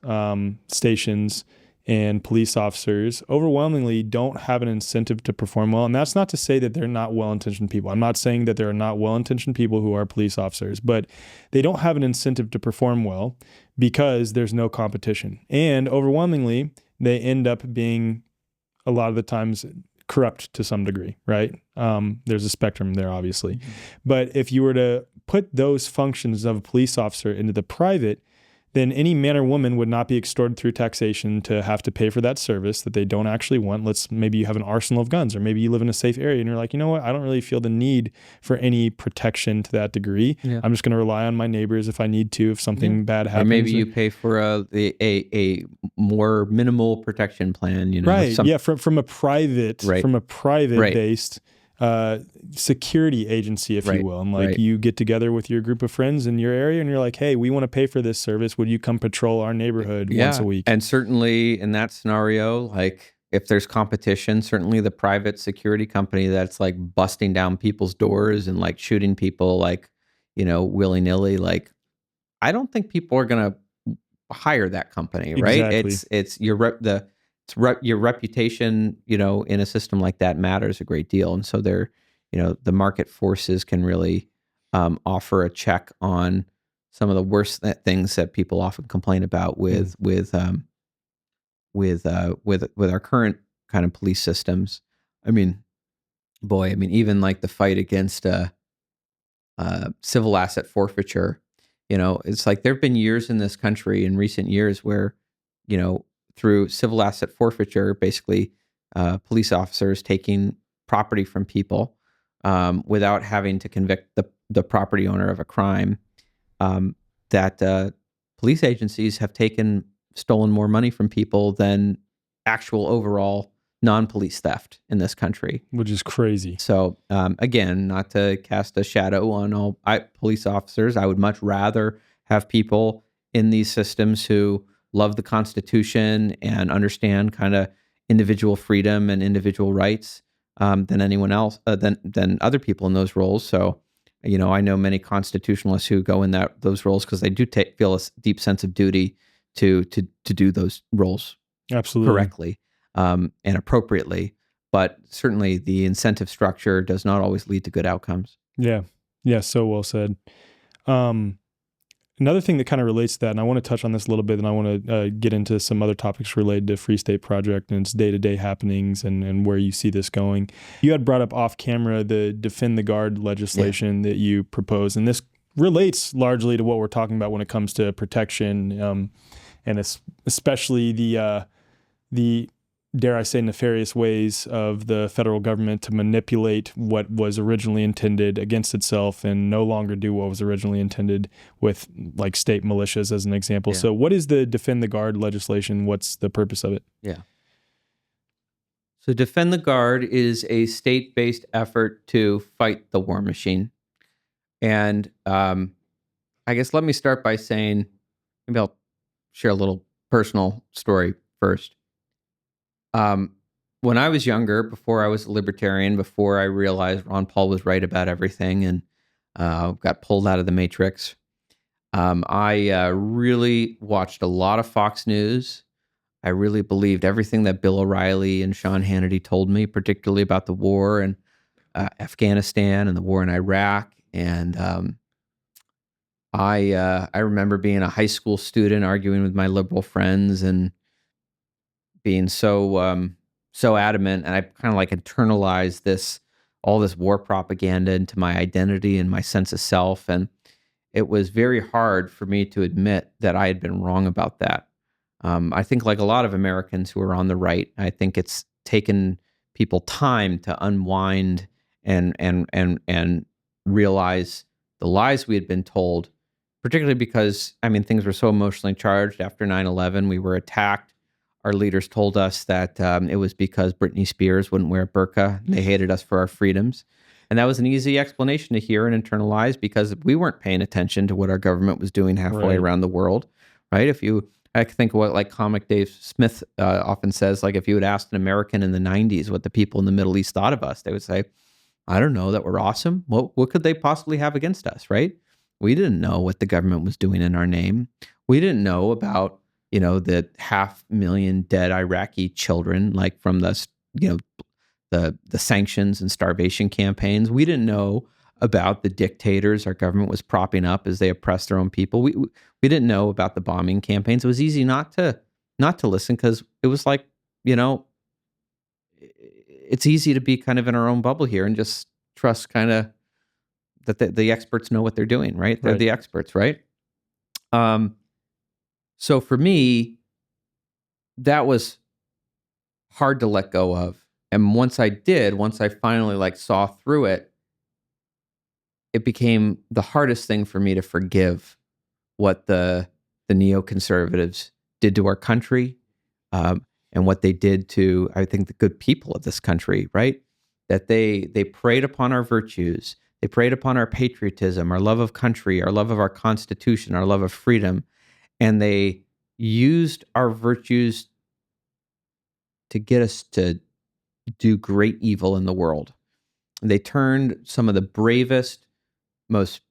stations and police officers overwhelmingly don't have an incentive to perform well. And that's not to say that they're not well-intentioned people. I'm not saying that there are not well-intentioned people who are police officers, but they don't have an incentive to perform well because there's no competition. And overwhelmingly, they end up being a lot of the times corrupt to some degree, right? There's a spectrum there, obviously. Mm-hmm. But if you were to put those functions of a police officer into the private, then any man or woman would not be extorted through taxation to have to pay for that service that they don't actually want. Maybe you have an arsenal of guns, or maybe you live in a safe area and you're like, you know what, I don't really feel the need for any protection to that degree. Yeah. I'm just going to rely on my neighbors if I need to, if something bad happens. Or maybe you pay for a more minimal protection plan, Right. From a private, based security agency, if you will. And you get together with your group of friends in your area and you're like, hey, we want to pay for this service. Would you come patrol our neighborhood once a week? And certainly in that scenario, if there's competition, certainly the private security company that's busting down people's doors and shooting people willy-nilly, I don't think people are going to hire that company, right? Exactly. It's your reputation, in a system like that matters a great deal. And so the market forces can really offer a check on some of the worst things that people often complain about with our current kind of police systems. Even the fight against civil asset forfeiture, it's there've been years in this country in recent years where, through civil asset forfeiture, basically police officers taking property from people without having to convict the property owner of a crime, that police agencies have stolen more money from people than actual overall non-police theft in this country. Which is crazy. So again, not to cast a shadow on all police officers, I would much rather have people in these systems who love the Constitution and understand kind of individual freedom and individual rights than anyone else, than other people in those roles. So, I know many constitutionalists who go in those roles because they do feel a deep sense of duty to do those roles absolutely correctly and appropriately. But certainly the incentive structure does not always lead to good outcomes. Yeah. So well said. Another thing that kind of relates to that, and I want to touch on this a little bit, and I want to get into some other topics related to Free State Project and its day-to-day happenings and where you see this going. You had brought up off camera the Defend the Guard legislation that you proposed, and this relates largely to what we're talking about when it comes to protection, and especially the dare I say, nefarious ways of the federal government to manipulate what was originally intended against itself and no longer do what was originally intended with state militias as an example. Yeah. So what is the Defend the Guard legislation? What's the purpose of it? Yeah. So Defend the Guard is a state-based effort to fight the war machine. And I guess let me start by saying, maybe I'll share a little personal story first. When I was younger, before I was a libertarian, before I realized Ron Paul was right about everything and got pulled out of the matrix, I really watched a lot of Fox News. I really believed everything that Bill O'Reilly and Sean Hannity told me, particularly about the war in Afghanistan and the war in Iraq. And I remember being a high school student arguing with my liberal friends and being so adamant, and I kind of internalized all this war propaganda into my identity and my sense of self, and it was very hard for me to admit that I had been wrong about that. I think, like a lot of Americans who are on the right, I think it's taken people time to unwind and realize the lies we had been told, particularly because things were so emotionally charged after 9/11. We were attacked. Our leaders told us that it was because Britney Spears wouldn't wear a burqa. They hated us for our freedoms. And that was an easy explanation to hear and internalize because we weren't paying attention to what our government was doing halfway around the world, right? I think what like comic Dave Smith often says, like if you had asked an American in the 90s what the people in the Middle East thought of us, they would say, I don't know, that we're awesome. What could they possibly have against us, right? We didn't know what the government was doing in our name. We didn't know about, the 500,000 dead Iraqi children, like from the sanctions and starvation campaigns. We didn't know about the dictators our government was propping up as they oppressed their own people. We didn't know about the bombing campaigns. It was easy not to listen because it was like, it's easy to be kind of in our own bubble here and just trust kind of that the experts know what they're doing, right? They're the experts, right? So for me, that was hard to let go of. And once I finally like saw through it, it became the hardest thing for me to forgive what the neoconservatives did to our country, and what they did to, I think, the good people of this country, right? That they preyed upon our virtues, they preyed upon our patriotism, our love of country, our love of our Constitution, our love of freedom, and they used our virtues to get us to do great evil in the world. They turned some of the bravest, most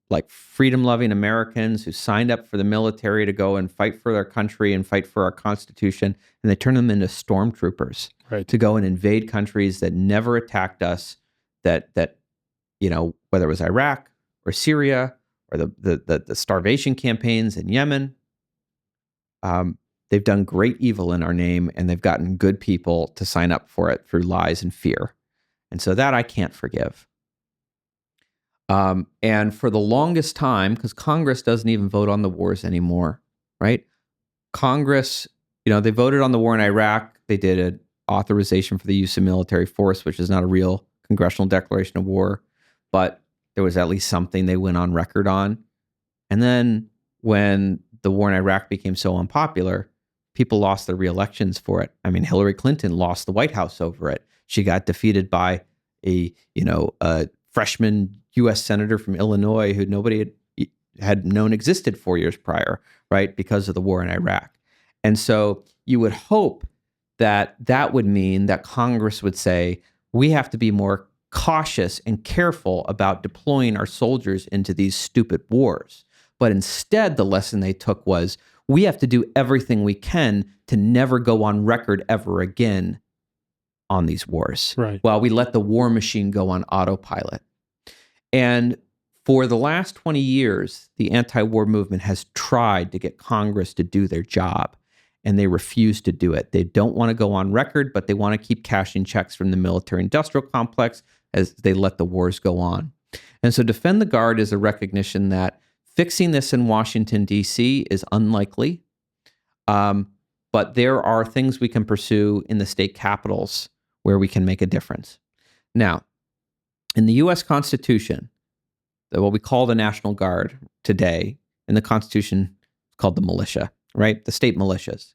like freedom-loving Americans who signed up for the military to go and fight for their country and fight for our Constitution, and they turned them into stormtroopers to go and invade countries that never attacked us, that whether it was Iraq or Syria or the starvation campaigns in Yemen. They've done great evil in our name, and they've gotten good people to sign up for it through lies and fear. And so that I can't forgive. And for the longest time, because Congress doesn't even vote on the wars anymore, right? Congress, they voted on the war in Iraq. They did an authorization for the use of military force, which is not a real congressional declaration of war, but there was at least something they went on record on. And then when the war in Iraq became so unpopular, people lost their re-elections for it. I mean, Hillary Clinton lost the White House over it. She got defeated by a freshman U.S. senator from Illinois who nobody had known existed 4 years prior, right? Because of the war in Iraq. And so you would hope that that would mean that Congress would say, we have to be more cautious and careful about deploying our soldiers into these stupid wars. But instead, the lesson they took was, we have to do everything we can to never go on record ever again on these wars, while we let the war machine go on autopilot. And for the last 20 years, the anti-war movement has tried to get Congress to do their job, and they refuse to do it. They don't want to go on record, but they want to keep cashing checks from the military-industrial complex as they let the wars go on. And so Defend the Guard is a recognition that fixing this in Washington, D.C. is unlikely, but there are things we can pursue in the state capitals where we can make a difference. Now, in the U.S. Constitution, what we call the National Guard today, in the Constitution, it's called the militia, right? The state militias.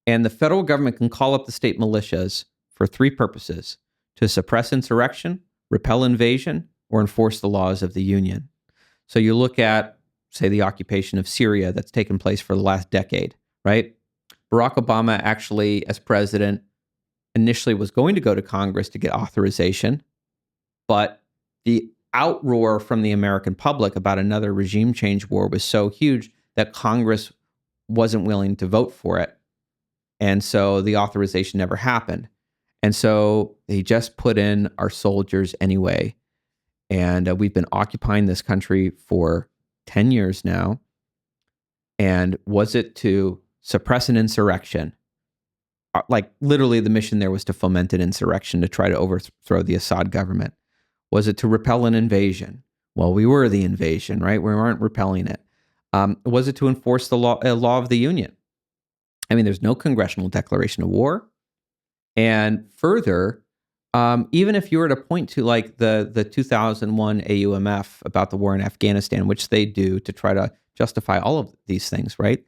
And the federal government can call up the state militias for three purposes: to suppress insurrection, repel invasion, or enforce the laws of the Union. So you look at, say, the occupation of Syria that's taken place for the last decade, right? Barack Obama actually, as president, initially was going to go to Congress to get authorization, but the outroar from the American public about another regime change war was so huge that Congress wasn't willing to vote for it. And so the authorization never happened. And so they just put in our soldiers anyway. And we've been occupying this country for 10 years now. And was it to suppress an insurrection? Like literally the mission there was to foment an insurrection to try to overthrow the Assad government. Was it to repel an invasion? Well, we were the invasion, right? We weren't repelling it. Was it to enforce the law of the Union? I mean, there's no congressional declaration of war. And further, even if you were to point to like the 2001 AUMF about the war in Afghanistan, which they do to try to justify all of these things, right?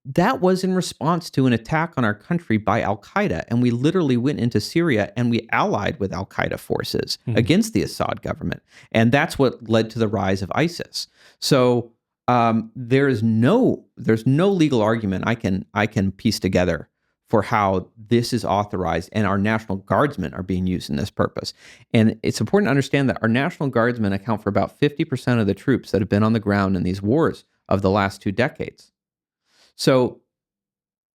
that was in response to an attack on our country by Al-Qaeda. And we literally went into Syria and we allied with Al-Qaeda forces against the Assad government. And that's what led to the rise of ISIS. So there's no legal argument I can piece together for how this is authorized and our National Guardsmen are being used in this purpose. And it's important to understand that our National Guardsmen account for about 50% of the troops that have been on the ground in these wars of the last 2 decades. So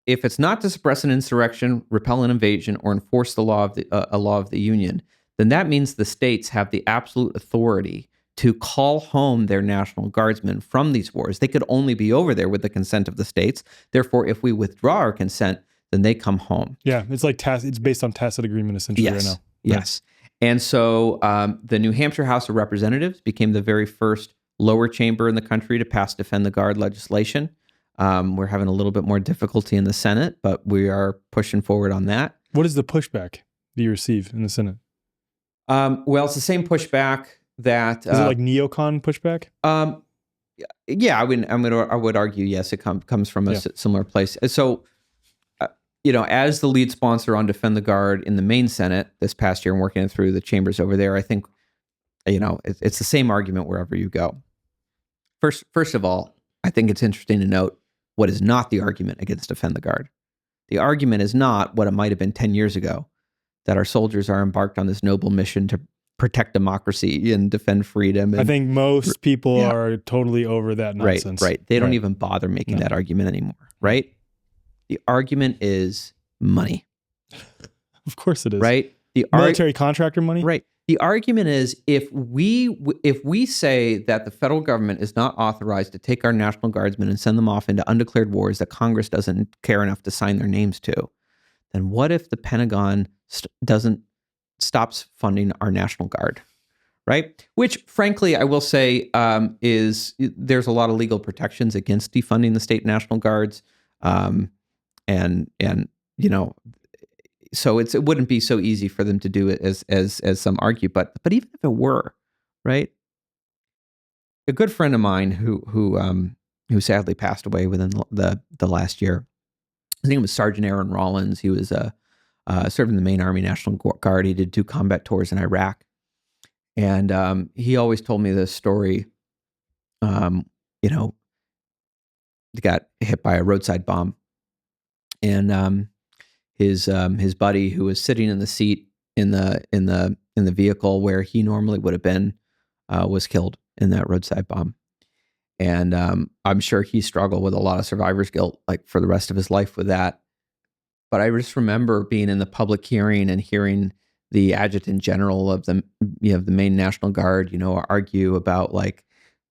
if it's not to suppress an insurrection, repel an invasion, or enforce the law of a law of the Union, then that means the states have the absolute authority to call home their National Guardsmen from these wars. They could only be over there with the consent of the states. Therefore, if we withdraw our consent, then they come home. Yeah, it's like it's based on tacit agreement essentially right now. Yes. And so the New Hampshire House of Representatives became the very first lower chamber in the country to pass Defend the Guard legislation. We're having a little bit more difficulty in the Senate, but we are pushing forward on that. What is the pushback that you receive in the Senate? Well, it's the same pushback that... is it like neocon pushback? Yeah, I would argue, yes, it comes from a similar place. So, as the lead sponsor on Defend the Guard in the Maine Senate this past year and working it through the chambers over there, I think, it's the same argument wherever you go. First of all, I think it's interesting to note what is not the argument against Defend the Guard. The argument is not what it might have been 10 years ago, that our soldiers are embarked on this noble mission to protect democracy and defend freedom. And, I think most people are totally over that nonsense. Right. They don't even bother making that argument anymore, right? The argument is money. Of course it is. Right? The military contractor money? Right. The argument is if we say that the federal government is not authorized to take our National Guardsmen and send them off into undeclared wars that Congress doesn't care enough to sign their names to, then what if the Pentagon stops funding our National Guard, right? Which, frankly, I will say is there's a lot of legal protections against defunding the state National Guards, so it wouldn't be so easy for them to do it as some argue, but even if it were, right? A good friend of mine who sadly passed away within the last year, his name was Sergeant Aaron Rollins. He was served in the Maine Army National Guard. He did 2 combat tours in Iraq, and he always told me this story. He got hit by a roadside bomb, and his buddy who was sitting in the seat in the vehicle where he normally would have been was killed in that roadside bomb. And I'm sure he struggled with a lot of survivor's guilt, like for the rest of his life with that. But I just remember being in the public hearing and hearing the Adjutant General of the Maine National Guard, argue about like,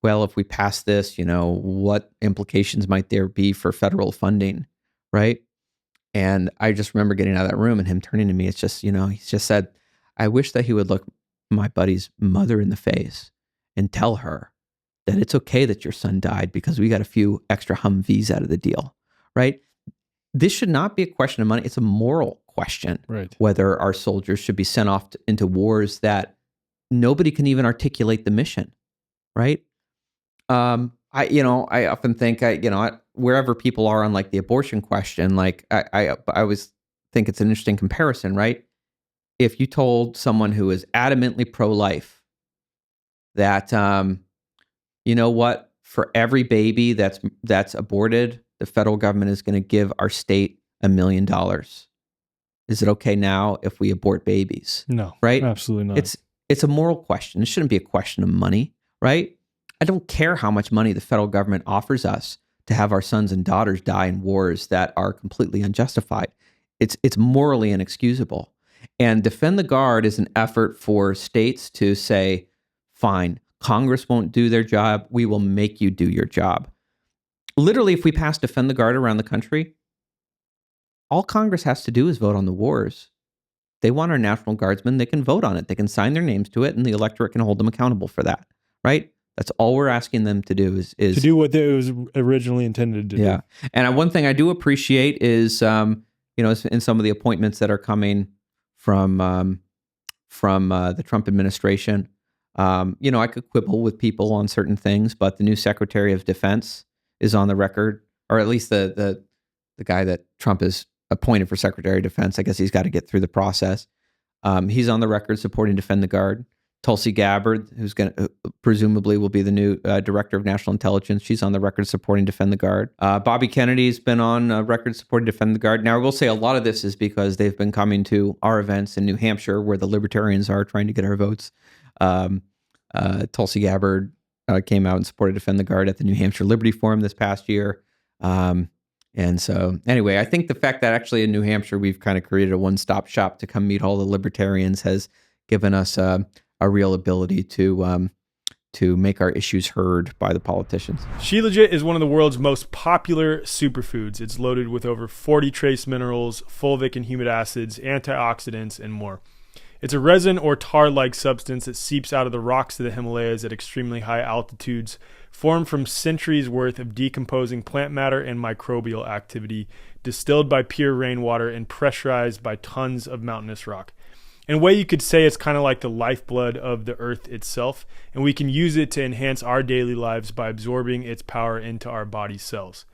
well, if we pass this, what implications might there be for federal funding, right? And I just remember getting out of that room and him turning to me. It's just, he's just said, I wish that he would look my buddy's mother in the face and tell her that it's okay that your son died because we got a few extra Humvees out of the deal, right? This should not be a question of money. It's a moral question, right? Whether our soldiers should be sent off into wars that nobody can even articulate the mission, right? I often think, wherever people are on like the abortion question, like I always think it's an interesting comparison, right? If you told someone who is adamantly pro-life that, for every baby that's aborted, the federal government is going to give our state $1 million. Is it okay now if we abort babies? No, right? Absolutely not. It's a moral question. It shouldn't be a question of money, right? I don't care how much money the federal government offers us to have our sons and daughters die in wars that are completely unjustified. It's morally inexcusable. And Defend the Guard is an effort for states to say, fine, Congress won't do their job. We will make you do your job. Literally, if we pass Defend the Guard around the country, all Congress has to do is vote on the wars. They want our National Guardsmen, they can vote on it. They can sign their names to it, and the electorate can hold them accountable for that, right? That's all we're asking them to do is to do what it was originally intended to do. Yeah. And one thing I do appreciate is, in some of the appointments that are coming from the Trump administration, I could quibble with people on certain things, but the new Secretary of Defense is on the record or at least the guy that Trump has appointed for Secretary of Defense. I guess he's got to get through the process. He's on the record supporting Defend the Guard. Tulsi Gabbard, who's going to presumably will be the new director of national intelligence, she's on the record supporting Defend the Guard. Bobby Kennedy's been on record supporting Defend the Guard. Now, I will say a lot of this is because they've been coming to our events in New Hampshire, where the libertarians are trying to get our votes. Tulsi Gabbard came out and supported Defend the Guard at the New Hampshire Liberty Forum this past year. And so, anyway, I think the fact that actually in New Hampshire we've kind of created a one-stop shop to come meet all the libertarians has given us a real ability to make our issues heard by the politicians. Shilajit is one of the world's most popular superfoods. It's loaded with over 40 trace minerals, fulvic and humid acids, antioxidants, and more. It's a resin or tar-like substance that seeps out of the rocks of the Himalayas at extremely high altitudes, formed from centuries worth of decomposing plant matter and microbial activity, distilled by pure rainwater and pressurized by tons of mountainous rock. In a way, you could say it's kind of like the lifeblood of the earth itself, and we can use it to enhance our daily lives by absorbing its power into our body cells.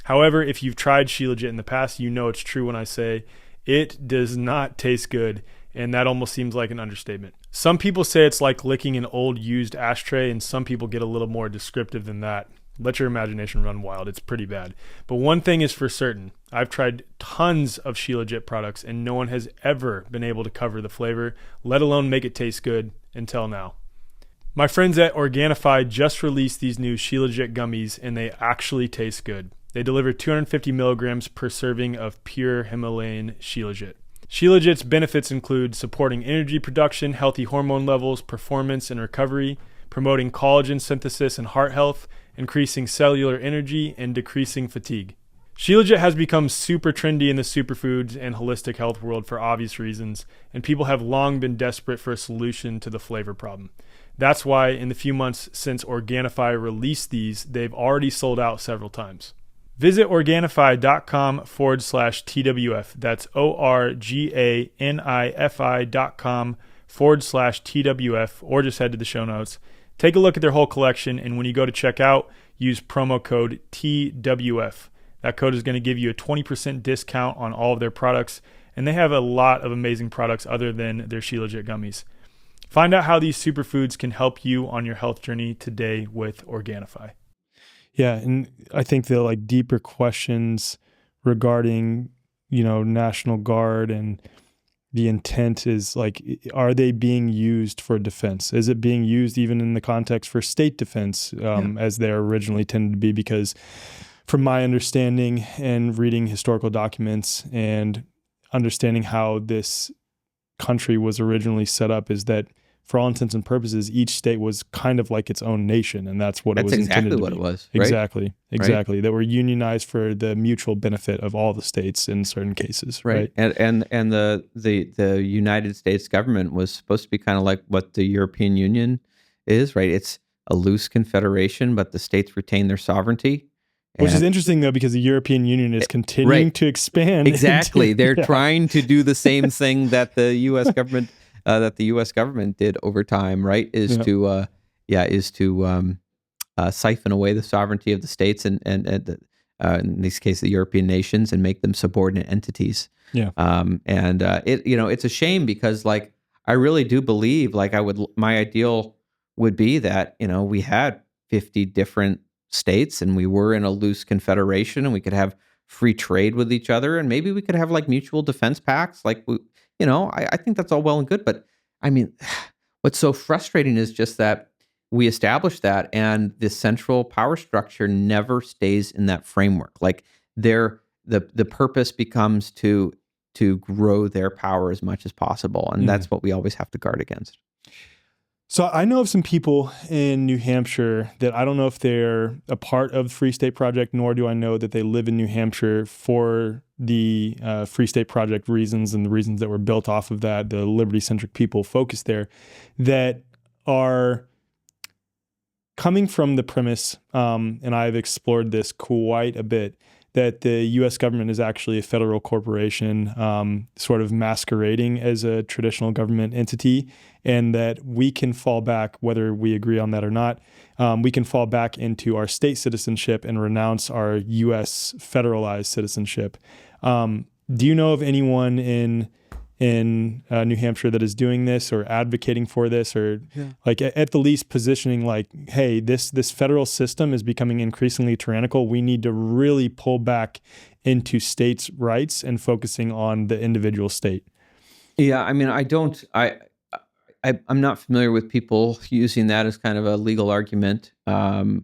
However, if you've tried Shilajit in the past, you know it's true when I say it does not taste good, and that almost seems like an understatement. Some people say it's like licking an old used ashtray, and some people get a little more descriptive than that. Let your imagination run wild. It's pretty bad. But one thing is for certain. I've tried tons of Shilajit products, and no one has ever been able to cover the flavor, let alone make it taste good, until now. My friends at Organifi just released these new Shilajit gummies, and they actually taste good. They deliver 250 milligrams per serving of pure Himalayan Shilajit. Shilajit's benefits include supporting energy production, healthy hormone levels, performance and recovery, promoting collagen synthesis and heart health, increasing cellular energy, and decreasing fatigue. Shilajit has become super trendy in the superfoods and holistic health world for obvious reasons, and people have long been desperate for a solution to the flavor problem. That's why in the few months since Organifi released these, they've already sold out several times. Visit Organifi.com/TWF. That's ORGANIFI.com/TWF, or just head to the show notes. Take a look at their whole collection, and when you go to check out, use promo code TWF. That code is going to give you a 20% discount on all of their products, and they have a lot of amazing products other than their Shilajit gummies. Find out how these superfoods can help you on your health journey today with Organifi. Yeah, and I think the like deeper questions regarding, National Guard and the intent is like, are they being used for defense? Is it being used even in the context for state defense, as they originally tended to be? Because from my understanding and reading historical documents and understanding how this country was originally set up is that for all intents and purposes, each state was kind of like its own nation, and that's what it was intended to be. That's exactly what it was. Right? Exactly. That were unionized for the mutual benefit of all the states in certain cases. Right. And the United States government was supposed to be kind of like what the European Union is, right? It's a loose confederation, but the states retain their sovereignty. Which is interesting, though, because the European Union is continuing to expand. Exactly. They're trying to do the same thing that the U.S. government did over time, right? Is to siphon away the sovereignty of the states and in this case the European nations and make them subordinate entities. It's a shame because like I really do believe like my ideal would be that we had 50 different states and we were in a loose confederation and we could have free trade with each other and maybe we could have like mutual defense pacts like I think that's all well and good, but I mean, what's so frustrating is just that we established that and the central power structure never stays in that framework. Like the purpose becomes to grow their power as much as possible. And that's what we always have to guard against. So I know of some people in New Hampshire that I don't know if they're a part of the Free State Project, nor do I know that they live in New Hampshire for the Free State Project reasons and the reasons that were built off of that, the liberty-centric people focused there, that are coming from the premise, and I've explored this quite a bit, that the U.S. government is actually a federal corporation, sort of masquerading as a traditional government entity, and that we can fall back, whether we agree on that or not, we can fall back into our state citizenship and renounce our U.S. federalized citizenship. Do you know of anyone in New Hampshire that is doing this or advocating for this, or like at the least positioning like, hey, this federal system is becoming increasingly tyrannical. We need to really pull back into states' rights and focusing on the individual state. Yeah, I mean, I'm not familiar with people using that as kind of a legal argument. I mean,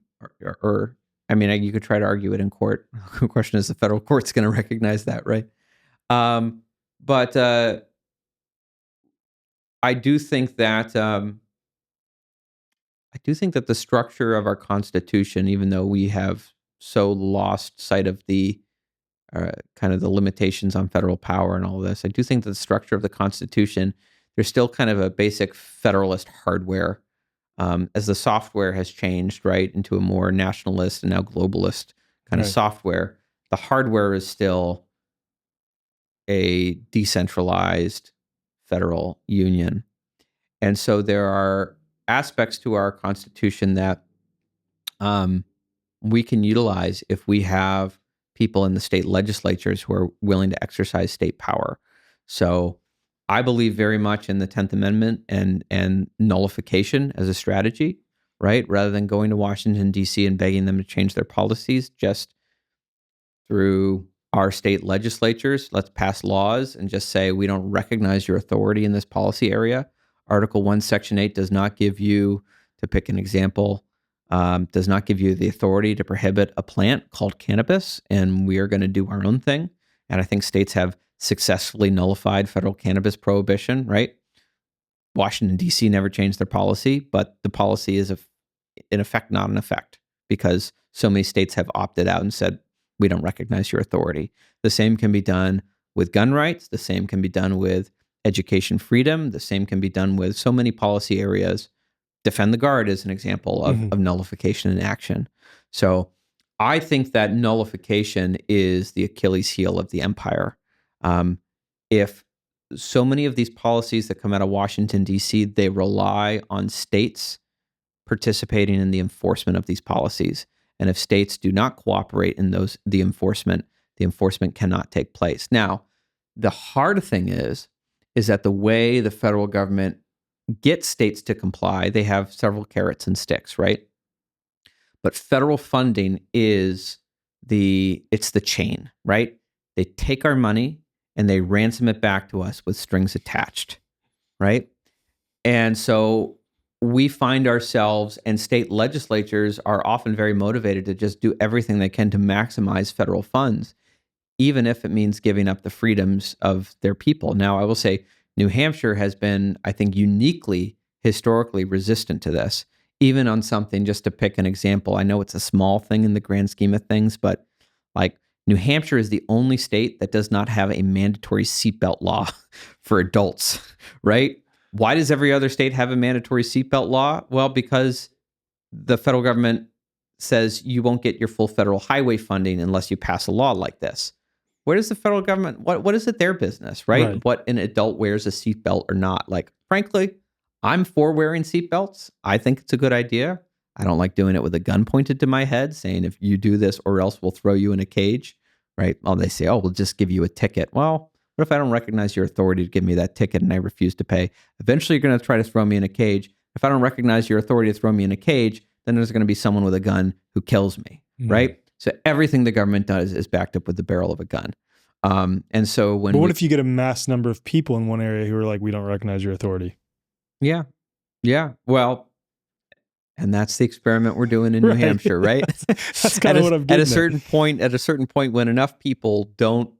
you could try to argue it in court. The question is, the federal court's going to recognize that, right? But I do think that the structure of our Constitution, even though we have so lost sight of the kind of the limitations on federal power and all of this, I do think that the structure of the Constitution, there's still kind of a basic federalist hardware, as the software has changed, right, into a more nationalist and now globalist kind of software. The hardware is still a decentralized federal union. And so there are aspects to our Constitution that we can utilize if we have people in the state legislatures who are willing to exercise state power. So I believe very much in the 10th Amendment and nullification as a strategy, right? Rather than going to Washington, D.C. and begging them to change their policies, just through our state legislatures, let's pass laws and just say, we don't recognize your authority in this policy area. Article 1, Section 8 does not give you, to pick an example, does not give you the authority to prohibit a plant called cannabis, and we are going to do our own thing. And I think states have successfully nullified federal cannabis prohibition, right? Washington, D.C. never changed their policy, but the policy is in effect not in effect because so many states have opted out and said, we don't recognize your authority. The same can be done with gun rights. The same can be done with education freedom. The same can be done with so many policy areas. Defend the Guard is an example of nullification in action. So I think that nullification is the Achilles heel of the empire. If so many of these policies that come out of Washington, D.C., they rely on states participating in the enforcement of these policies. And if states do not cooperate in the enforcement cannot take place. Now, the hard thing is that the way the federal government gets states to comply, they have several carrots and sticks, right? But federal funding it's the chain, right? They take our money and they ransom it back to us with strings attached, right? And so we find ourselves, and state legislatures are often very motivated to just do everything they can to maximize federal funds, even if it means giving up the freedoms of their people. Now, I will say New Hampshire has been, I think, uniquely historically resistant to this, even on something, just to pick an example. I know it's a small thing in the grand scheme of things, but like New Hampshire is the only state that does not have a mandatory seatbelt law for adults, right? Why does every other state have a mandatory seatbelt law? Well, because the federal government says you won't get your full federal highway funding unless you pass a law like this. Where does the federal government, what is it their business, right? What an adult wears a seatbelt or not? Like, frankly, I'm for wearing seatbelts. I think it's a good idea. I don't like doing it with a gun pointed to my head saying, if you do this or else we'll throw you in a cage, right? Well, they say, oh, we'll just give you a ticket. Well, what if I don't recognize your authority to give me that ticket and I refuse to pay? Eventually, you're going to try to throw me in a cage. If I don't recognize your authority to throw me in a cage, then there's going to be someone with a gun who kills me, right? So everything the government does is backed up with the barrel of a gun. And so when... But what if you get a mass number of people in one area who are like, we don't recognize your authority? Yeah. Yeah. Well, and that's the experiment we're doing in New Hampshire, right? That's kind of what I'm getting at a certain point, when enough people don't,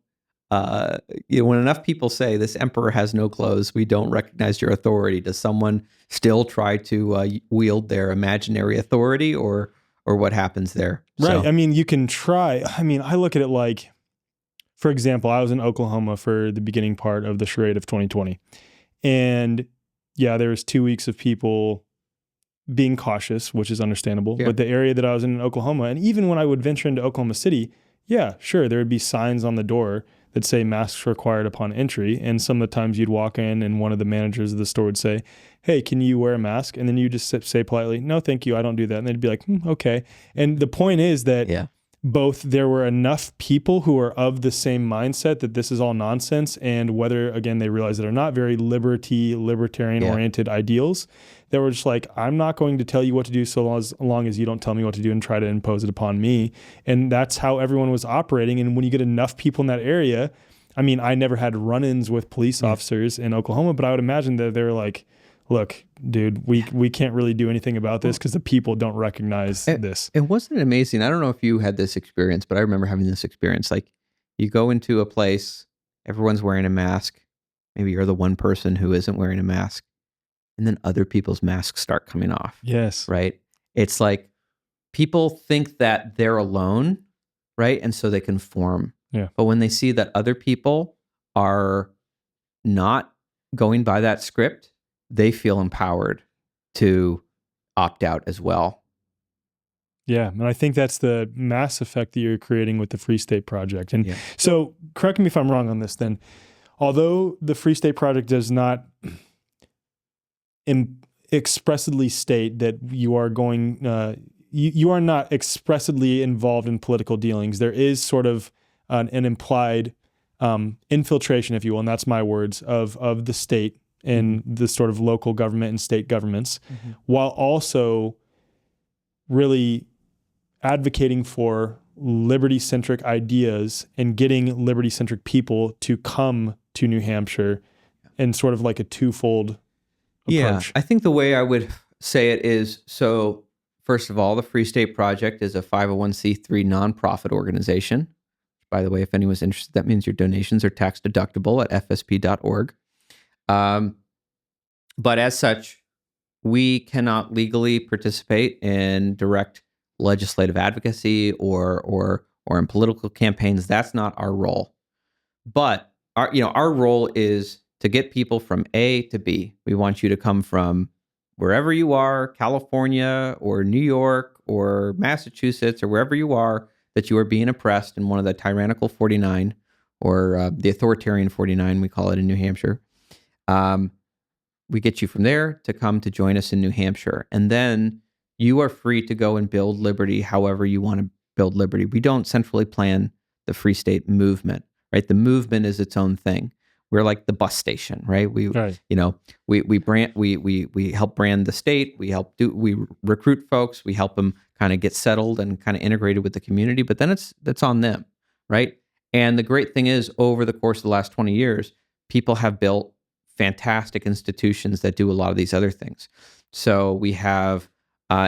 when enough people say this emperor has no clothes, we don't recognize your authority, does someone still try to wield their imaginary authority, or what happens there? Right. So, I mean, you can try. I mean, I look at it like, for example, I was in Oklahoma for the beginning part of the charade of 2020. And yeah, there was 2 weeks of people being cautious, which is understandable. Yeah. But the area that I was in Oklahoma, and even when I would venture into Oklahoma City, Yeah, sure. There would be signs on the door that say masks required upon entry. And some of the times you'd walk in and one of the managers of the store would say, hey, can you wear a mask? And then you just say politely, no, thank you. I don't do that. And they'd be like, okay. And the point is that Yeah. both there were enough people who are of the same mindset that this is all nonsense, and whether, again, they realize it or not, very libertarian oriented ideals that were just like, I'm not going to tell you what to do so long as you don't tell me what to do and try to impose it upon me. And that's how everyone was operating. And when you get enough people in that area, I mean, I never had run-ins with police officers in Oklahoma, but I would imagine that they're like, look, dude, we can't really do anything about this because the people don't recognize this. It wasn't amazing. I don't know if you had this experience, but I remember having this experience. Like, you go into a place, everyone's wearing a mask. Maybe you're the one person who isn't wearing a mask. And then other people's masks start coming off. Yes. Right? It's like people think that they're alone, right? And so they conform. Yeah. But when they see that other people are not going by that script, they feel empowered to opt out as well. Yeah, and I think that's the mass effect that you're creating with the Free State Project. And so, correct me if I'm wrong on this then. Although the Free State Project does not expressly state that you are going, you are not expressly involved in political dealings, there is sort of an implied infiltration, if you will, and that's my words, of the state and the sort of local government and state governments, while also really advocating for liberty-centric ideas and getting liberty-centric people to come to New Hampshire in sort of like a twofold approach. I think the way I would say it is, so first of all, the Free State Project is a 501c3 nonprofit organization. By the way, if anyone's interested, that means your donations are tax deductible at fsp.org. But as such, we cannot legally participate in direct legislative advocacy or in political campaigns. That's not our role. But our role is to get people from A to B. We want you to come from wherever you are, California or New York or Massachusetts or wherever you are, that you are being oppressed in one of the tyrannical 49 or the authoritarian 49, we call it in New Hampshire. We get you from there to come to join us in New Hampshire. And then you are free to go and build liberty however you want to build liberty. We don't centrally plan the Free State movement, right? The movement is its own thing. We're like the bus station, right? We help brand the state. We recruit folks. We help them kind of get settled and kind of integrated with the community. But then that's on them, right? And the great thing is, over the course of the last 20 years, people have built fantastic institutions that do a lot of these other things. So we have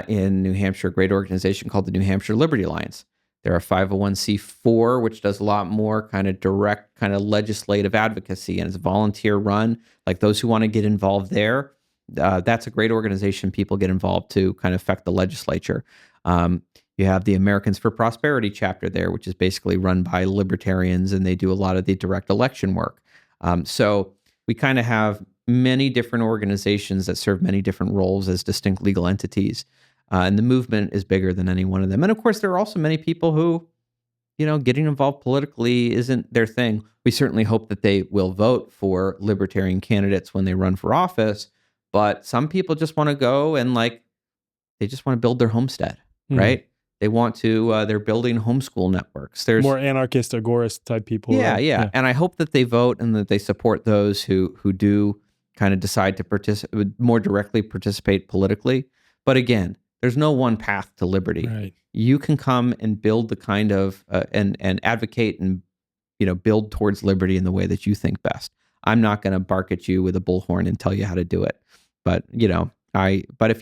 in New Hampshire a great organization called the New Hampshire Liberty Alliance. They're a 501c4, which does a lot more kind of direct kind of legislative advocacy, and it's volunteer run. Like those who want to get involved there, that's a great organization. People get involved to kind of affect the legislature. You have the Americans for Prosperity chapter there, which is basically run by libertarians, and they do a lot of the direct election work. So we kind of have many different organizations that serve many different roles as distinct legal entities. And the movement is bigger than any one of them. And of course, there are also many people who, getting involved politically isn't their thing. We certainly hope that they will vote for libertarian candidates when they run for office. But some people just want to go and they just want to build their homestead, right? They want to, they're building homeschool networks. There's more anarchist, agorist type people. Yeah. And I hope that they vote and that they support those who do kind of decide to more directly participate politically. But again, there's no one path to liberty. Right. You can come and build the kind of and advocate and build towards liberty in the way that you think best. I'm not going to bark at you with a bullhorn and tell you how to do it. But but if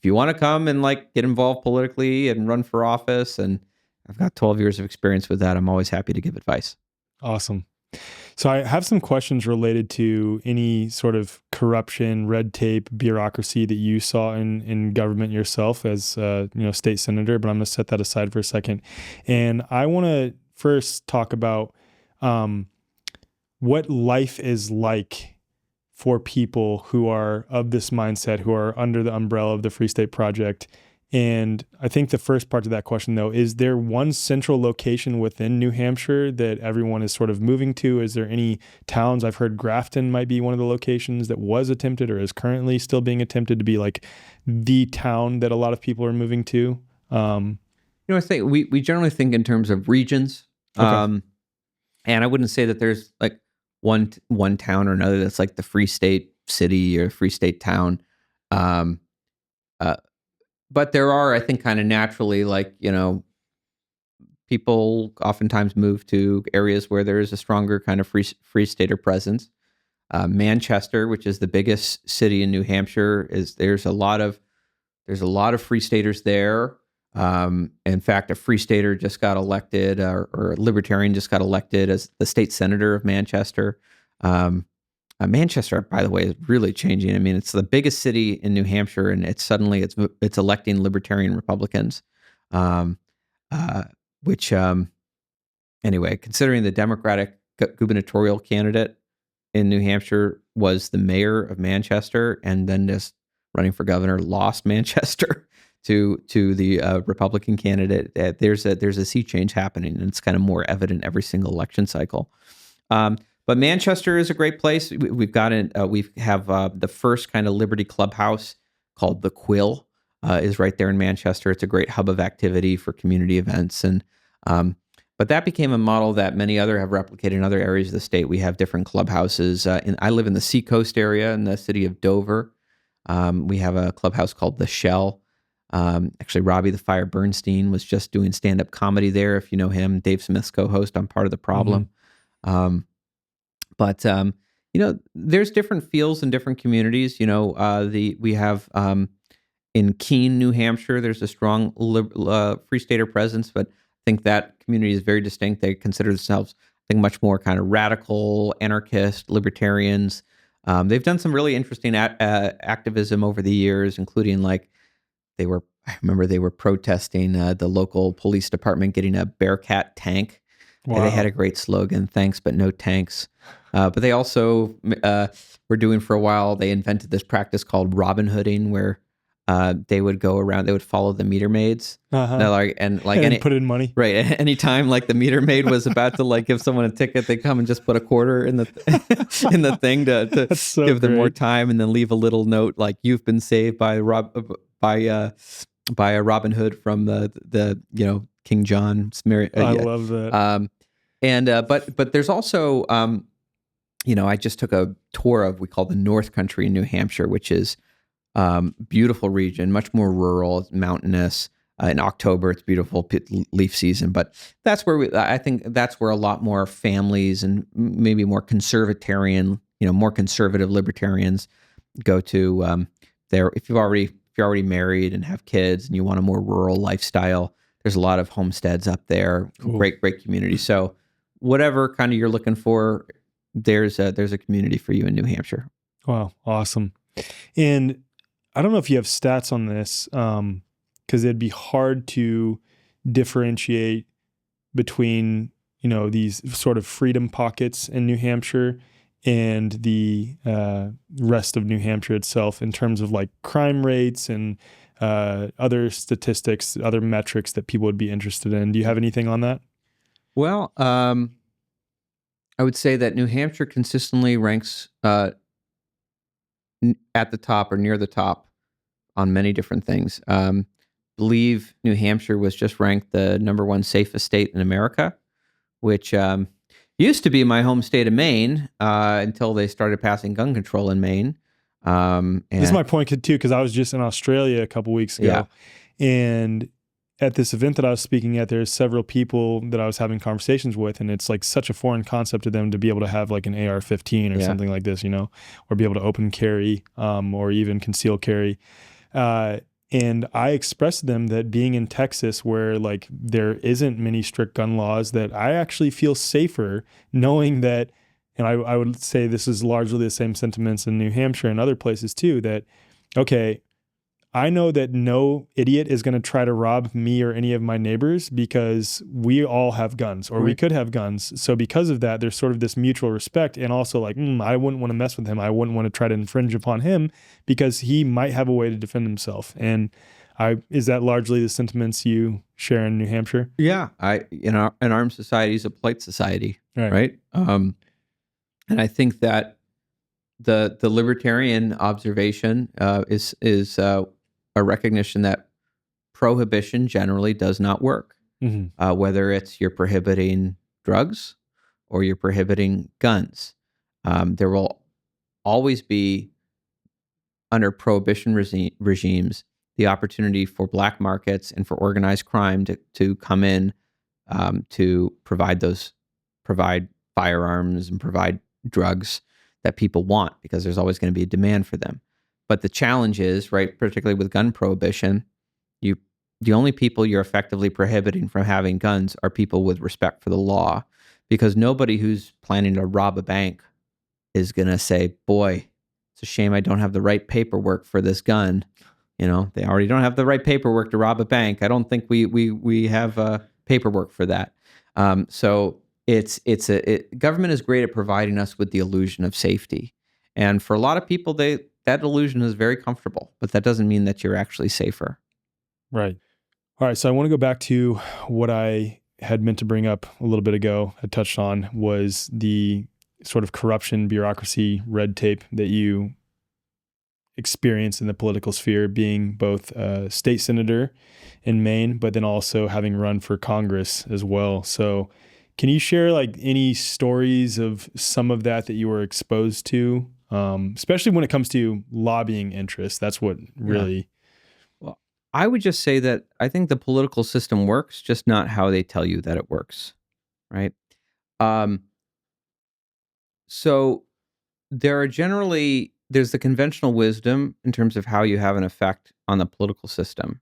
you want to come and get involved politically and run for office, and I've got 12 years of experience with that, I'm always happy to give advice. Awesome. So I have some questions related to any sort of corruption, red tape, bureaucracy that you saw in government yourself as state senator, but I'm going to set that aside for a second. And I want to first talk about what life is like for people who are of this mindset, who are under the umbrella of the Free State Project And I think the first part to that question, though, is there one central location within New Hampshire that everyone is sort of moving to? Is there any towns? I've heard Grafton might be one of the locations that was attempted or is currently still being attempted to be like the town that a lot of people are moving to. I think we generally think in terms of regions. Okay. And I wouldn't say that there's like one town or another that's like the Free State city or Free State town. Um, but there are, I think, kind of naturally, like, people oftentimes move to areas where there is a stronger kind of free stater presence. Manchester, which is the biggest city in New Hampshire, there's a lot of free staters there. In fact, a free stater just got elected, or a libertarian just got elected as the state senator of Manchester. Manchester, by the way, is really changing. I mean, it's the biggest city in New Hampshire, and it's electing libertarian Republicans. Um, which Anyway, considering the Democratic gubernatorial candidate in New Hampshire was the mayor of Manchester, and then just running for governor lost Manchester to the Republican candidate, there's a sea change happening, and it's kind of more evident every single election cycle. But Manchester is a great place. We have the first kind of Liberty Clubhouse called the Quill is right there in Manchester. It's a great hub of activity for community events, and but that became a model that many other have replicated in other areas of the state. We have different clubhouses. I live in the Seacoast area in the city of Dover. We have a clubhouse called the Shell. Actually, Robbie the Fire Bernstein was just doing stand-up comedy there. If you know him, Dave Smith's co-host on Part of the Problem. Mm-hmm. But there's different feels in different communities. We have in Keene, New Hampshire, there's a strong free stater presence, but I think that community is very distinct. They consider themselves, I think, much more kind of radical, anarchist, libertarians. They've done some really interesting activism over the years, including I remember they were protesting the local police department getting a Bearcat tank. Wow. They had a great slogan, "Thanks, but no tanks." But they also were doing for a while, they invented this practice called Robin Hooding, where they would go around, they would follow the meter maids. And put in money. Right. Anytime the meter maid was about to give someone a ticket, they come and just put a quarter in the in the thing to so give them more time, and then leave a little note like, "You've been saved by a Robin Hood from the King John." I love that. But there's also I just took a tour of, we call the North Country in New Hampshire, which is beautiful region, much more rural, mountainous. In October, it's beautiful leaf season, but that's where I think that's where a lot more families and maybe more conservatarian, more conservative libertarians go to. There, if you're already married and have kids and you want a more rural lifestyle, there's a lot of homesteads up there. Cool. Great community. So whatever kind of you're looking for, there's a community for you in New Hampshire. Wow, awesome. And I don't know if you have stats on this, because it'd be hard to differentiate between these sort of freedom pockets in New Hampshire and the rest of New Hampshire itself in terms of crime rates and other statistics, other metrics that people would be interested in. Do you have anything on that? Well, I would say that New Hampshire consistently ranks at the top or near the top on many different things. Believe New Hampshire was just ranked the #1 safest state in America, which used to be my home state of Maine until they started passing gun control in Maine. This is my point too, because I was just in Australia a couple weeks ago, and at this event that I was speaking at, there's several people that I was having conversations with, and it's such a foreign concept to them to be able to have an AR-15 or something like this, or be able to open carry, or even conceal carry. And I expressed to them that being in Texas, where there isn't many strict gun laws, that I actually feel safer knowing that, and I would say this is largely the same sentiments in New Hampshire and other places too, that, okay, I know that no idiot is going to try to rob me or any of my neighbors because we all have guns, or we could have guns. So because of that, there's sort of this mutual respect, and also I wouldn't want to mess with him. I wouldn't want to try to infringe upon him because he might have a way to defend himself. And Is that largely the sentiments you share in New Hampshire? Yeah, an armed society is a polite society, right? And I think that the libertarian observation is a recognition that prohibition generally does not work. Mm-hmm. Whether it's you're prohibiting drugs or you're prohibiting guns, there will always be, under prohibition regimes, the opportunity for black markets and for organized crime to come in, to provide firearms and provide drugs that people want, because there's always going to be a demand for them. But the challenge is, right, particularly with gun prohibition, the only people you're effectively prohibiting from having guns are people with respect for the law, because nobody who's planning to rob a bank is going to say, boy, it's a shame I don't have the right paperwork for this gun. They already don't have the right paperwork to rob a bank. I don't think we have paperwork for that. So government is great at providing us with the illusion of safety. And for a lot of people, that illusion is very comfortable, but that doesn't mean that you're actually safer. Right. All right. So I want to go back to what I had meant to bring up a little bit ago, I touched on, was the sort of corruption, bureaucracy, red tape that you experience in the political sphere, being both a state senator in Maine, but then also having run for Congress as well. So can you share like any stories of some of that you were exposed to, especially when it comes to lobbying interests? That's what really... Yeah. Well, I would just say that I think the political system works, just not how they tell you that it works, right? So there's the conventional wisdom in terms of how you have an effect on the political system.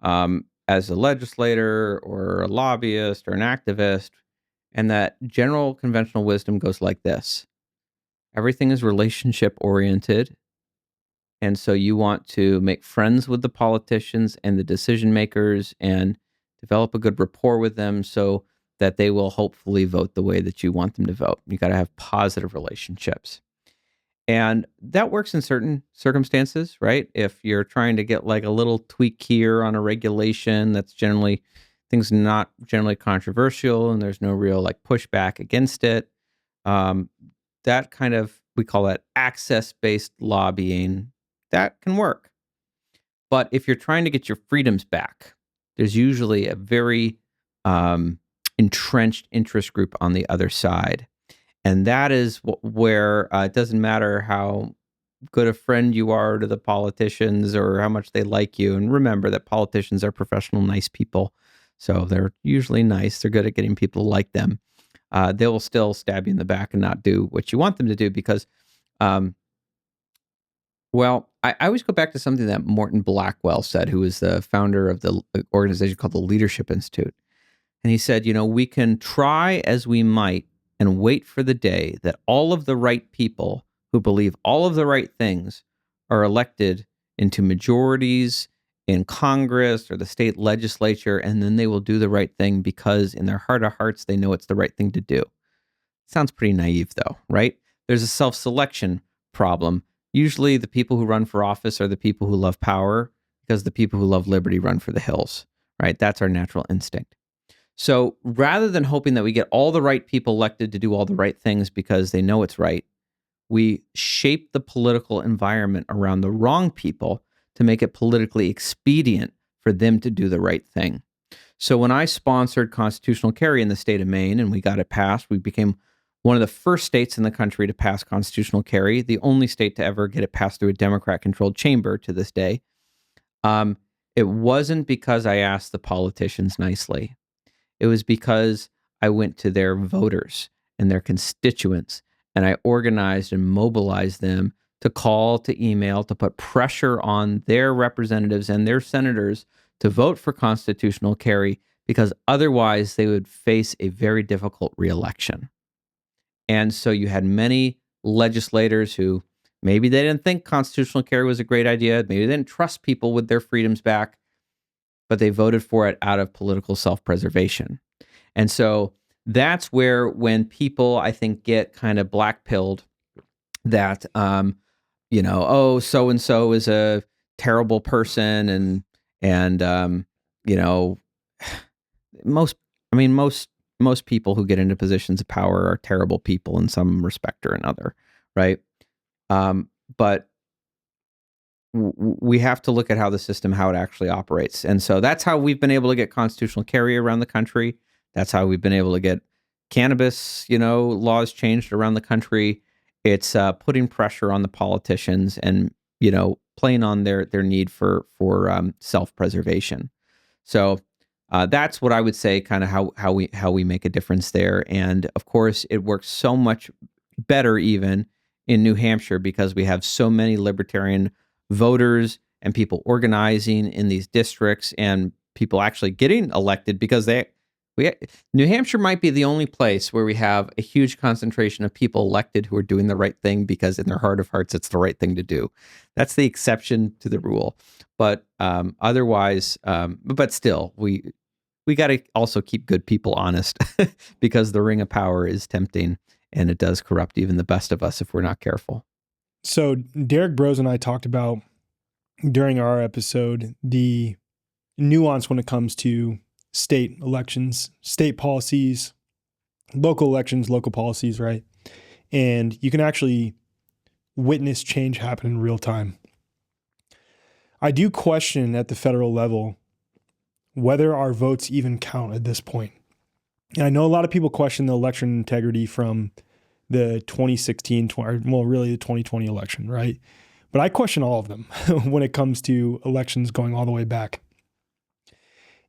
As a legislator or a lobbyist or an activist, and that general conventional wisdom goes like this. Everything is relationship oriented. And so you want to make friends with the politicians and the decision makers and develop a good rapport with them so that they will hopefully vote the way that you want them to vote. You got to have positive relationships. And that works in certain circumstances, right? If you're trying to get like a little tweak here on a regulation that's things not generally controversial and there's no real like pushback against it, that kind of, we call that access-based lobbying, that can work. But if you're trying to get your freedoms back, there's usually a very entrenched interest group on the other side. And that is where it doesn't matter how good a friend you are to the politicians or how much they like you. And remember that politicians are professional, nice people. So they're usually nice. They're good at getting people to like them. They will still stab you in the back and not do what you want them to do because, I always go back to something that Morton Blackwell said, who was the founder of the organization called the Leadership Institute. And he said, we can try as we might and wait for the day that all of the right people who believe all of the right things are elected into majorities in Congress or the state legislature, and then they will do the right thing because in their heart of hearts, they know it's the right thing to do. Sounds pretty naive, though, right? There's a self-selection problem. Usually the people who run for office are the people who love power because the people who love liberty run for the hills, right? That's our natural instinct. So rather than hoping that we get all the right people elected to do all the right things because they know it's right, we shape the political environment around the wrong people to make it politically expedient for them to do the right thing. So when I sponsored constitutional carry in the state of Maine and we got it passed, we became one of the first states in the country to pass constitutional carry, the only state to ever get it passed through a Democrat-controlled chamber to this day. It wasn't because I asked the politicians nicely. It was because I went to their voters and their constituents, and I organized and mobilized them to call, to email, to put pressure on their representatives and their senators to vote for constitutional carry, because otherwise they would face a very difficult reelection. And so you had many legislators who maybe they didn't think constitutional carry was a great idea, maybe they didn't trust people with their freedoms back, but they voted for it out of political self-preservation. And so that's where, when people, I think, get kind of black-pilled that, so-and-so is a terrible person And you know, most most people who get into positions of power are terrible people in some respect or another, right? But we have to look at how the system, how it actually operates. And so that's how we've been able to get constitutional carry around the country. That's how we've been able to get cannabis, laws changed around the country. It's putting pressure on the politicians and, playing on their need for self-preservation. So that's what I would say, kind of how we make a difference there. And of course, it works so much better even in New Hampshire because we have so many libertarian voters and people organizing in these districts and people actually getting elected because New Hampshire might be the only place where we have a huge concentration of people elected who are doing the right thing because in their heart of hearts, it's the right thing to do. That's the exception to the rule. But otherwise, but still, we got to also keep good people honest because the ring of power is tempting and it does corrupt even the best of us if we're not careful. So Derek Bros and I talked about during our episode the nuance when it comes to state elections, state policies, local elections, local policies, right? And you can actually witness change happen in real time. I do question at the federal level whether our votes even count at this point. And I know a lot of people question the election integrity from the 2016, really the 2020 election, right? But I question all of them when it comes to elections going all the way back.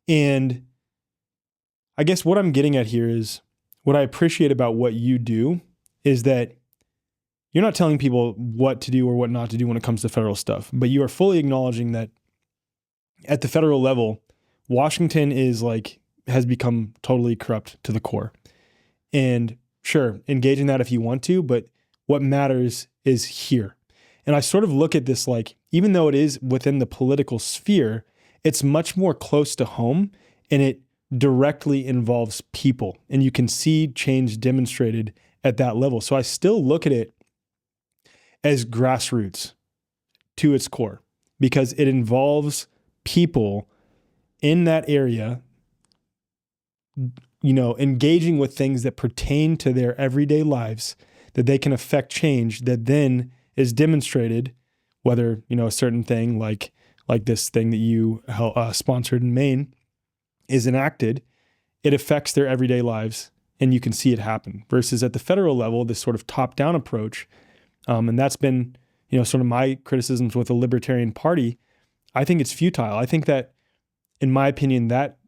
And I guess what I'm getting at here is what I appreciate about what you do is that you're not telling people what to do or what not to do when it comes to federal stuff, but you are fully acknowledging that at the federal level, Washington has become totally corrupt to the core. And sure, engage in that if you want to, but what matters is here. And I sort of look at this even though it is within the political sphere, it's much more close to home and it directly involves people. And you can see change demonstrated at that level. So I still look at it as grassroots to its core because it involves people in that area, engaging with things that pertain to their everyday lives, that they can affect change that then is demonstrated, whether, a certain thing like this thing that you sponsored in Maine is enacted, it affects their everyday lives and you can see it happen. Versus at the federal level, this sort of top-down approach, and that's been, sort of my criticisms with the Libertarian Party. I think it's futile. I think that, in my opinion, that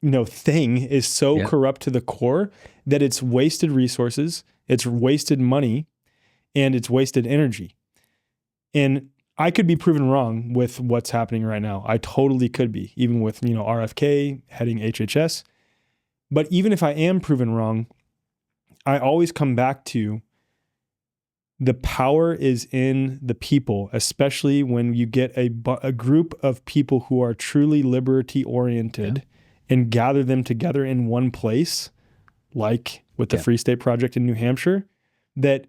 thing is so corrupt to the core that it's wasted resources, it's wasted money, and it's wasted energy. And I could be proven wrong with what's happening right now. I totally could be, even with, RFK heading HHS. But even if I am proven wrong, I always come back to the power is in the people, especially when you get a group of people who are truly liberty-oriented and gather them together in one place, like with the Free State Project in New Hampshire, that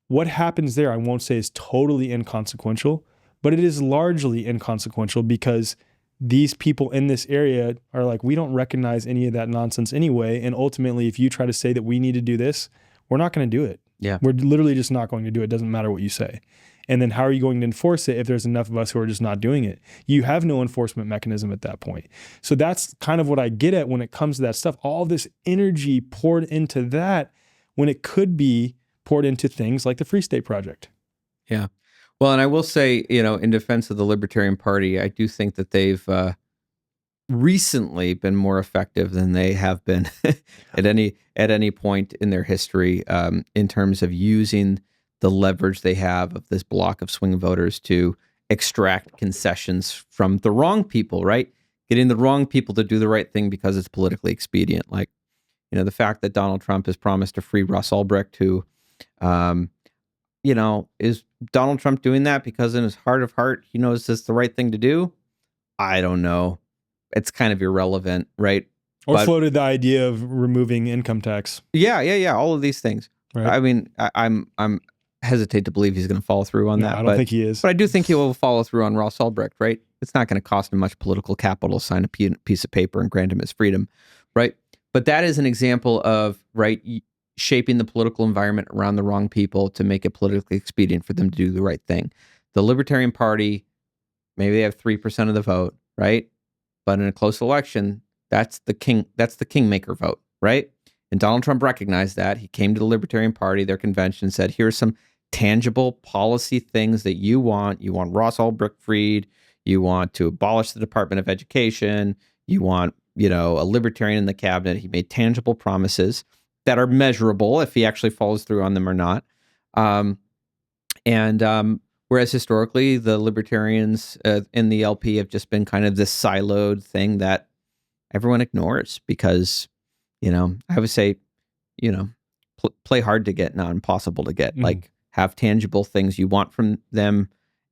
what happens there, I won't say is totally inconsequential, but it is largely inconsequential because these people in this area are like, we don't recognize any of that nonsense anyway. And ultimately, if you try to say that we need to do this, we're not going to do it. Yeah. We're literally just not going to do it. It doesn't matter what you say. And then how are you going to enforce it if there's enough of us who are just not doing it? You have no enforcement mechanism at that point. So that's kind of what I get at when it comes to that stuff. All this energy poured into that when it could be poured into things like the Free State Project. Yeah. Well, and I will say, in defense of the Libertarian Party, I do think that they've recently been more effective than they have been at any point in their history in terms of using the leverage they have of this block of swing voters to extract concessions from the wrong people, right? Getting the wrong people to do the right thing because it's politically expedient. Like, the fact that Donald Trump has promised to free Russ Ulbricht, who, is Donald Trump doing that because in his heart of heart, he knows this is the right thing to do? I don't know. It's kind of irrelevant, right? Or floated the idea of removing income tax. Yeah. All of these things. Right. I mean, I'm hesitate to believe he's going to follow through on that. I don't think he is. But I do think he will follow through on Ross Ulbricht, right? It's not going to cost him much political capital to sign a piece of paper and grant him his freedom, right? But that is an example of, right, shaping the political environment around the wrong people to make it politically expedient for them to do the right thing. The Libertarian Party, maybe they have 3% of the vote, right? But in a close election, that's the kingmaker vote, right? And Donald Trump recognized that. He came to the Libertarian Party, their convention, said, here's some tangible policy things that you want. You want Ross Ulbricht freed. You want to abolish the Department of Education. You want, a libertarian in the cabinet. He made tangible promises that are measurable if he actually follows through on them or not. Whereas historically, the libertarians in the LP have just been kind of this siloed thing that everyone ignores because, I would say, play hard to get, not impossible to get. Like, have tangible things you want from them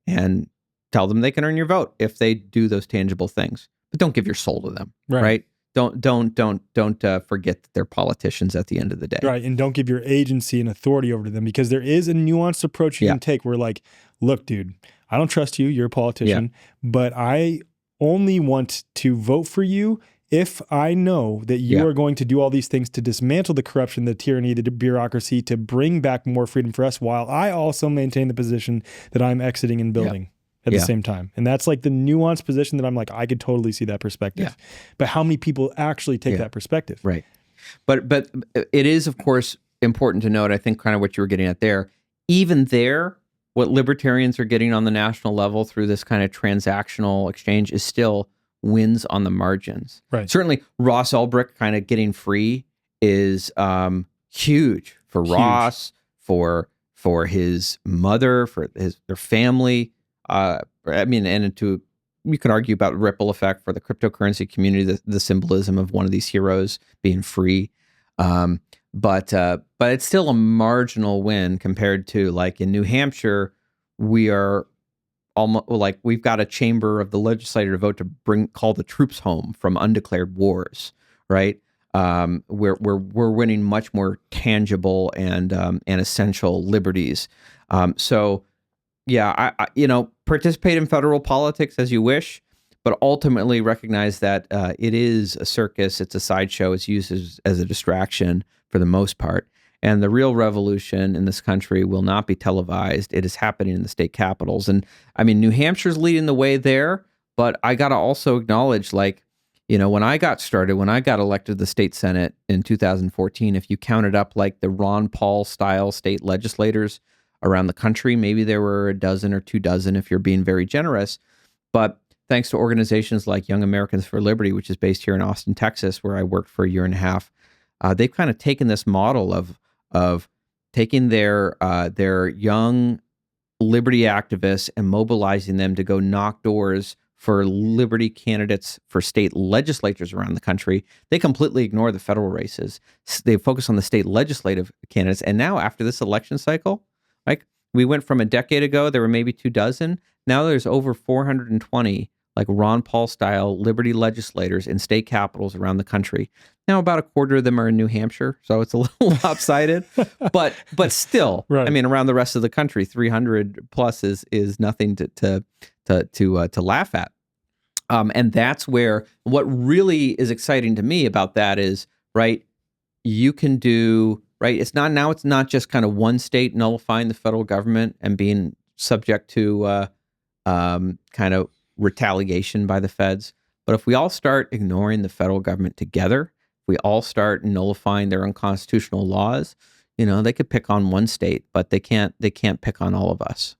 and tell them they can earn your vote if they do those tangible things. But don't give your soul to them, right? Don't forget that they're politicians at the end of the day. Right, and don't give your agency and authority over to them, because there is a nuanced approach you can take where, like, look, dude, I don't trust you. You're a politician, but I only want to vote for you if I know that you are going to do all these things to dismantle the corruption, the tyranny, the bureaucracy, to bring back more freedom for us, while I also maintain the position that I'm exiting and building at the same time. And that's like the nuanced position that I'm like, I could totally see that perspective. But how many people actually take that perspective? Right. But it is, of course, important to note, I think kind of what you were getting at there, even there, what libertarians are getting on the national level through this kind of transactional exchange is still wins on the margins. Right. Certainly, Ross Ulbricht kind of getting free is huge for Ross, for his mother, for their family. You could argue about ripple effect for the cryptocurrency community, the symbolism of one of these heroes being free. But it's still a marginal win compared to, like, in New Hampshire, we are almost like we've got a chamber of the legislature to vote to call the troops home from undeclared wars, right? We're winning much more tangible and essential liberties. Participate in federal politics as you wish, but ultimately recognize that it is a circus, it's a sideshow, it's used as a distraction for the most part. And the real revolution in this country will not be televised. It is happening in the state capitals. And I mean, New Hampshire's leading the way there, but I got to also acknowledge, like, when I got started, when I got elected to the state Senate in 2014, if you counted up like the Ron Paul style state legislators around the country, maybe there were a dozen or 24 if you're being very generous. But thanks to organizations like Young Americans for Liberty, which is based here in Austin, Texas, where I worked for a year and a half, they've kind of taken this model of taking their young liberty activists and mobilizing them to go knock doors for liberty candidates for state legislatures around the country. They completely ignore the federal races. They focus on the state legislative candidates. And now, after this election cycle, like, we went from a decade ago, there were maybe 24. Now there's over 420 like Ron Paul style liberty legislators in state capitals around the country. Now about a quarter of them are in New Hampshire, so it's a little lopsided, but still, right. I mean, around the rest of the country, 300 plus is nothing to laugh at. And that's where what really is exciting to me about that is, right, you can do, right, it's not just kind of one state nullifying the federal government and being subject to kind of retaliation by the feds. But if we all start ignoring the federal government together, we all start nullifying their unconstitutional laws, they could pick on one state, but they can't pick on all of us.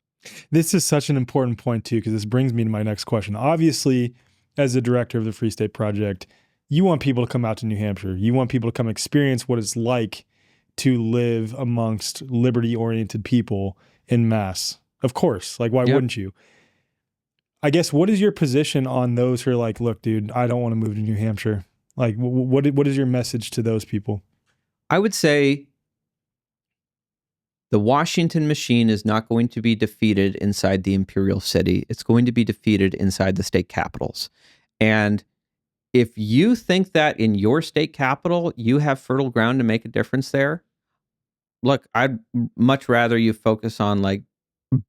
This is such an important point too, because this brings me to my next question. Obviously, as the director of the Free State Project, you want people to come out to New Hampshire. You want people to come experience what it's like to live amongst liberty-oriented people en masse. Of course, like, why wouldn't you? I guess, what is your position on those who are like, look, dude, I don't want to move to New Hampshire? Like, what is your message to those people? I would say the Washington machine is not going to be defeated inside the imperial city. It's going to be defeated inside the state capitals. And if you think that in your state capital, you have fertile ground to make a difference there, look, I'd much rather you focus on like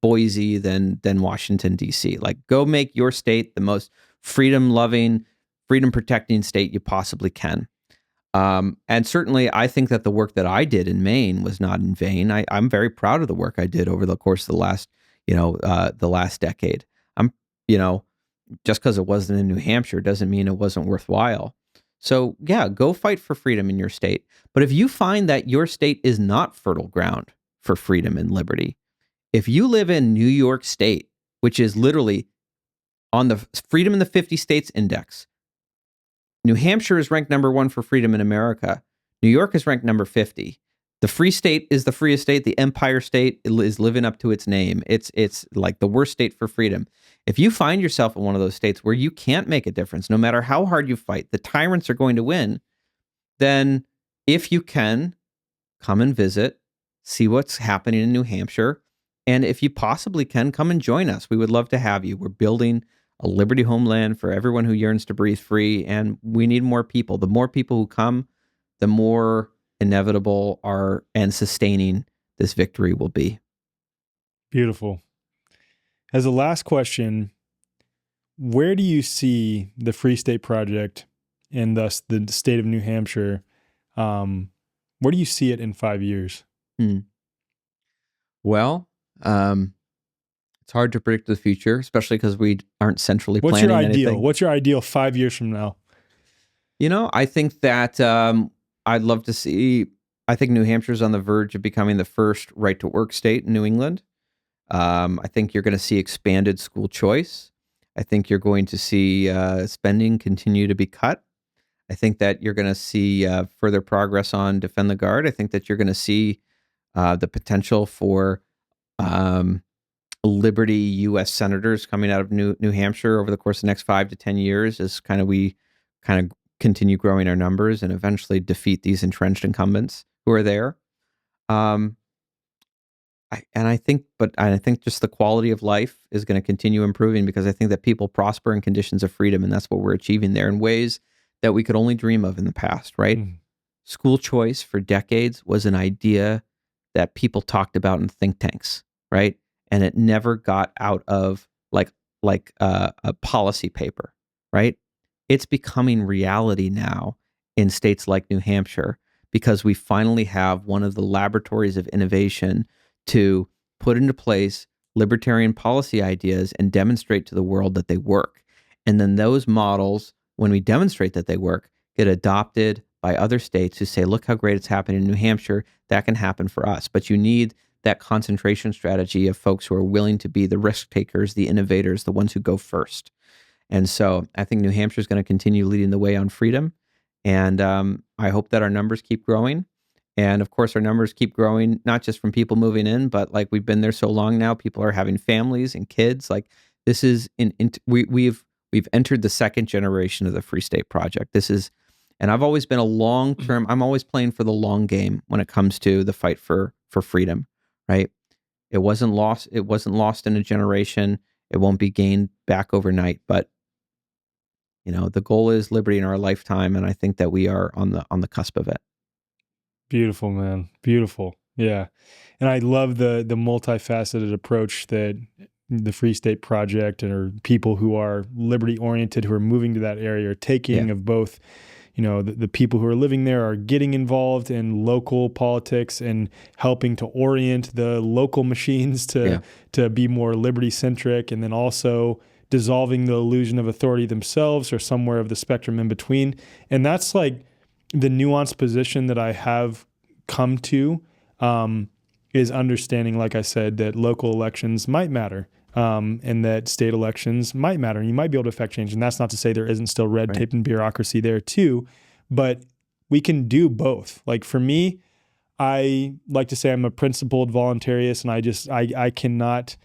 Boise than Washington, D.C. Like, go make your state the most freedom-loving, freedom-protecting state you possibly can. And certainly, I think that the work that I did in Maine was not in vain. I'm very proud of the work I did over the course of the last decade. I'm, just because it wasn't in New Hampshire doesn't mean it wasn't worthwhile. So yeah, go fight for freedom in your state. But if you find that your state is not fertile ground for freedom and liberty, if you live in New York State, which is literally on the Freedom in the 50 States Index, New Hampshire is ranked number 1 for freedom in America. New York is ranked number 50. The Free State is the freest state. The Empire State is living up to its name. It's like the worst state for freedom. If you find yourself in one of those states where you can't make a difference, no matter how hard you fight, the tyrants are going to win, then if you can, come and visit, see what's happening in New Hampshire. And if you possibly can, come and join us. We would love to have you. We're building a liberty homeland for everyone who yearns to breathe free. And we need more people. The more people who come, the more inevitable and sustaining this victory will be. Beautiful. As a last question, where do you see the Free State Project and thus the state of New Hampshire? Where do you see it in 5 years? Well, it's hard to predict the future, especially because we aren't centrally planning anything. What's your ideal 5 years from now? I think that I'd love to see, I think New Hampshire's on the verge of becoming the first right-to-work state in New England. I think you're going to see expanded school choice. I think you're going to see spending continue to be cut. I think that you're going to see further progress on Defend the Guard. I think that you're going to see the potential for Liberty U.S. senators coming out of New Hampshire over the course of the next 5 to 10 years as we continue growing our numbers and eventually defeat these entrenched incumbents who are there. I think just the quality of life is going to continue improving because I think that people prosper in conditions of freedom, and that's what we're achieving there in ways that we could only dream of in the past, right? School choice for decades was an idea that people talked about in think tanks, right? And it never got out of like a policy paper, right? It's becoming reality now in states like New Hampshire because we finally have one of the laboratories of innovation to put into place libertarian policy ideas and demonstrate to the world that they work. And then those models, when we demonstrate that they work, get adopted by other states who say, look how great it's happening in New Hampshire. That can happen for us. But you need that concentration strategy of folks who are willing to be the risk takers, the innovators, the ones who go first. And so I think New Hampshire is going to continue leading the way on freedom. And I hope that our numbers keep growing. And of course, our numbers keep growing, not just from people moving in, but like we've been there so long now, people are having families and kids. Like this is, we've entered the second generation of the Free State Project. And I've always been I'm always playing for the long game when it comes to the fight for freedom, right? It wasn't lost in a generation. It won't be gained back overnight, but the goal is liberty in our lifetime, and I think that we are on the cusp of it. Beautiful, man. Beautiful. Yeah. And I love the multifaceted approach that the Free State Project or people who are liberty oriented, who are moving to that area are taking of both, the people who are living there are getting involved in local politics and helping to orient the local machines to be more liberty centric, and then also dissolving the illusion of authority themselves or somewhere of the spectrum in between. And that's like the nuanced position that I have come to, is understanding, like I said, that local elections might matter, and that state elections might matter, and you might be able to affect change. And that's not to say there isn't still red tape and bureaucracy there too, but we can do both. Like for me, I like to say I'm a principled voluntarist, and I cannot,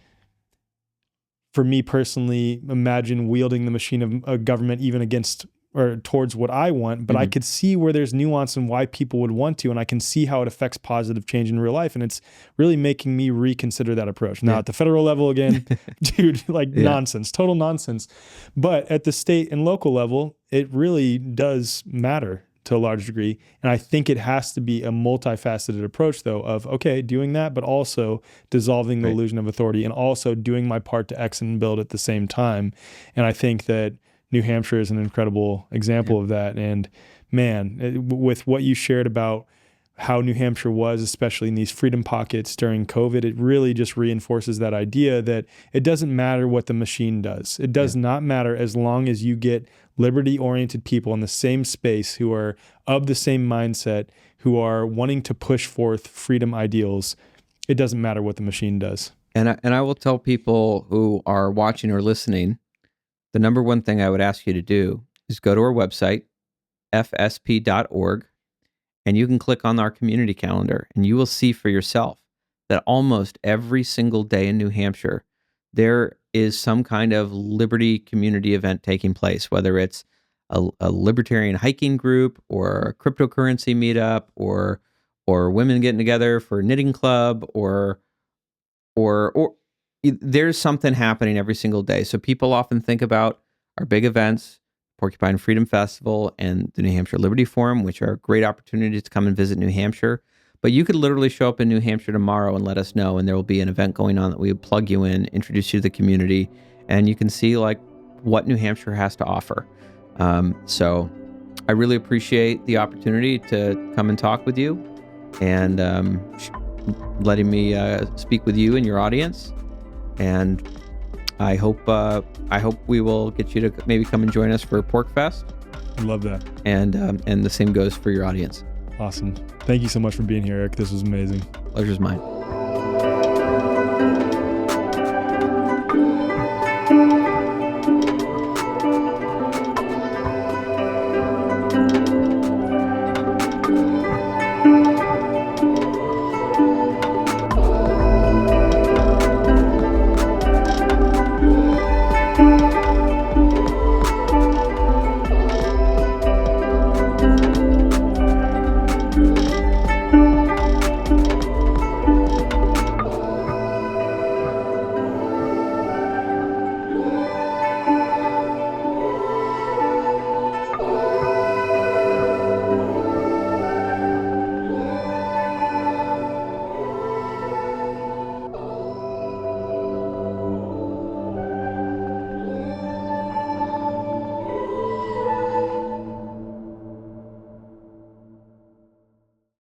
for me personally, imagine wielding the machine of a government even against or towards what I want, but I could see where there's nuance and why people would want to, and I can see how it affects positive change in real life, and it's really making me reconsider that approach. Now, at the federal level again, dude, nonsense, total nonsense. But at the state and local level, it really does matter to a large degree. And I think it has to be a multifaceted approach, though, of, okay, doing that, but also dissolving the illusion of authority and also doing my part to exit and build at the same time. And I think that New Hampshire is an incredible example of that. And man, with what you shared about how New Hampshire was, especially in these freedom pockets during COVID, it really just reinforces that idea that it doesn't matter what the machine does. It does not matter as long as you get liberty-oriented people in the same space who are of the same mindset, who are wanting to push forth freedom ideals. It doesn't matter what the machine does. And I will tell people who are watching or listening, the number one thing I would ask you to do is go to our website, fsp.org, and you can click on our community calendar, and you will see for yourself that almost every single day in New Hampshire, there is some kind of liberty community event taking place, whether it's a libertarian hiking group or a cryptocurrency meetup or women getting together for a knitting club or there's something happening every single day. So people often think about our big events, Porcupine Freedom Festival and the New Hampshire Liberty Forum, which are great opportunities to come and visit New Hampshire. But you could literally show up in New Hampshire tomorrow and let us know, and there will be an event going on that we would plug you in, introduce you to the community, and you can see like what New Hampshire has to offer. So I really appreciate the opportunity to come and talk with you and letting me speak with you and your audience. And I hope we will get you to maybe come and join us for Pork Fest. I love that. And the same goes for your audience. Awesome. Thank you so much for being here, Eric. This was amazing. Pleasure's mine.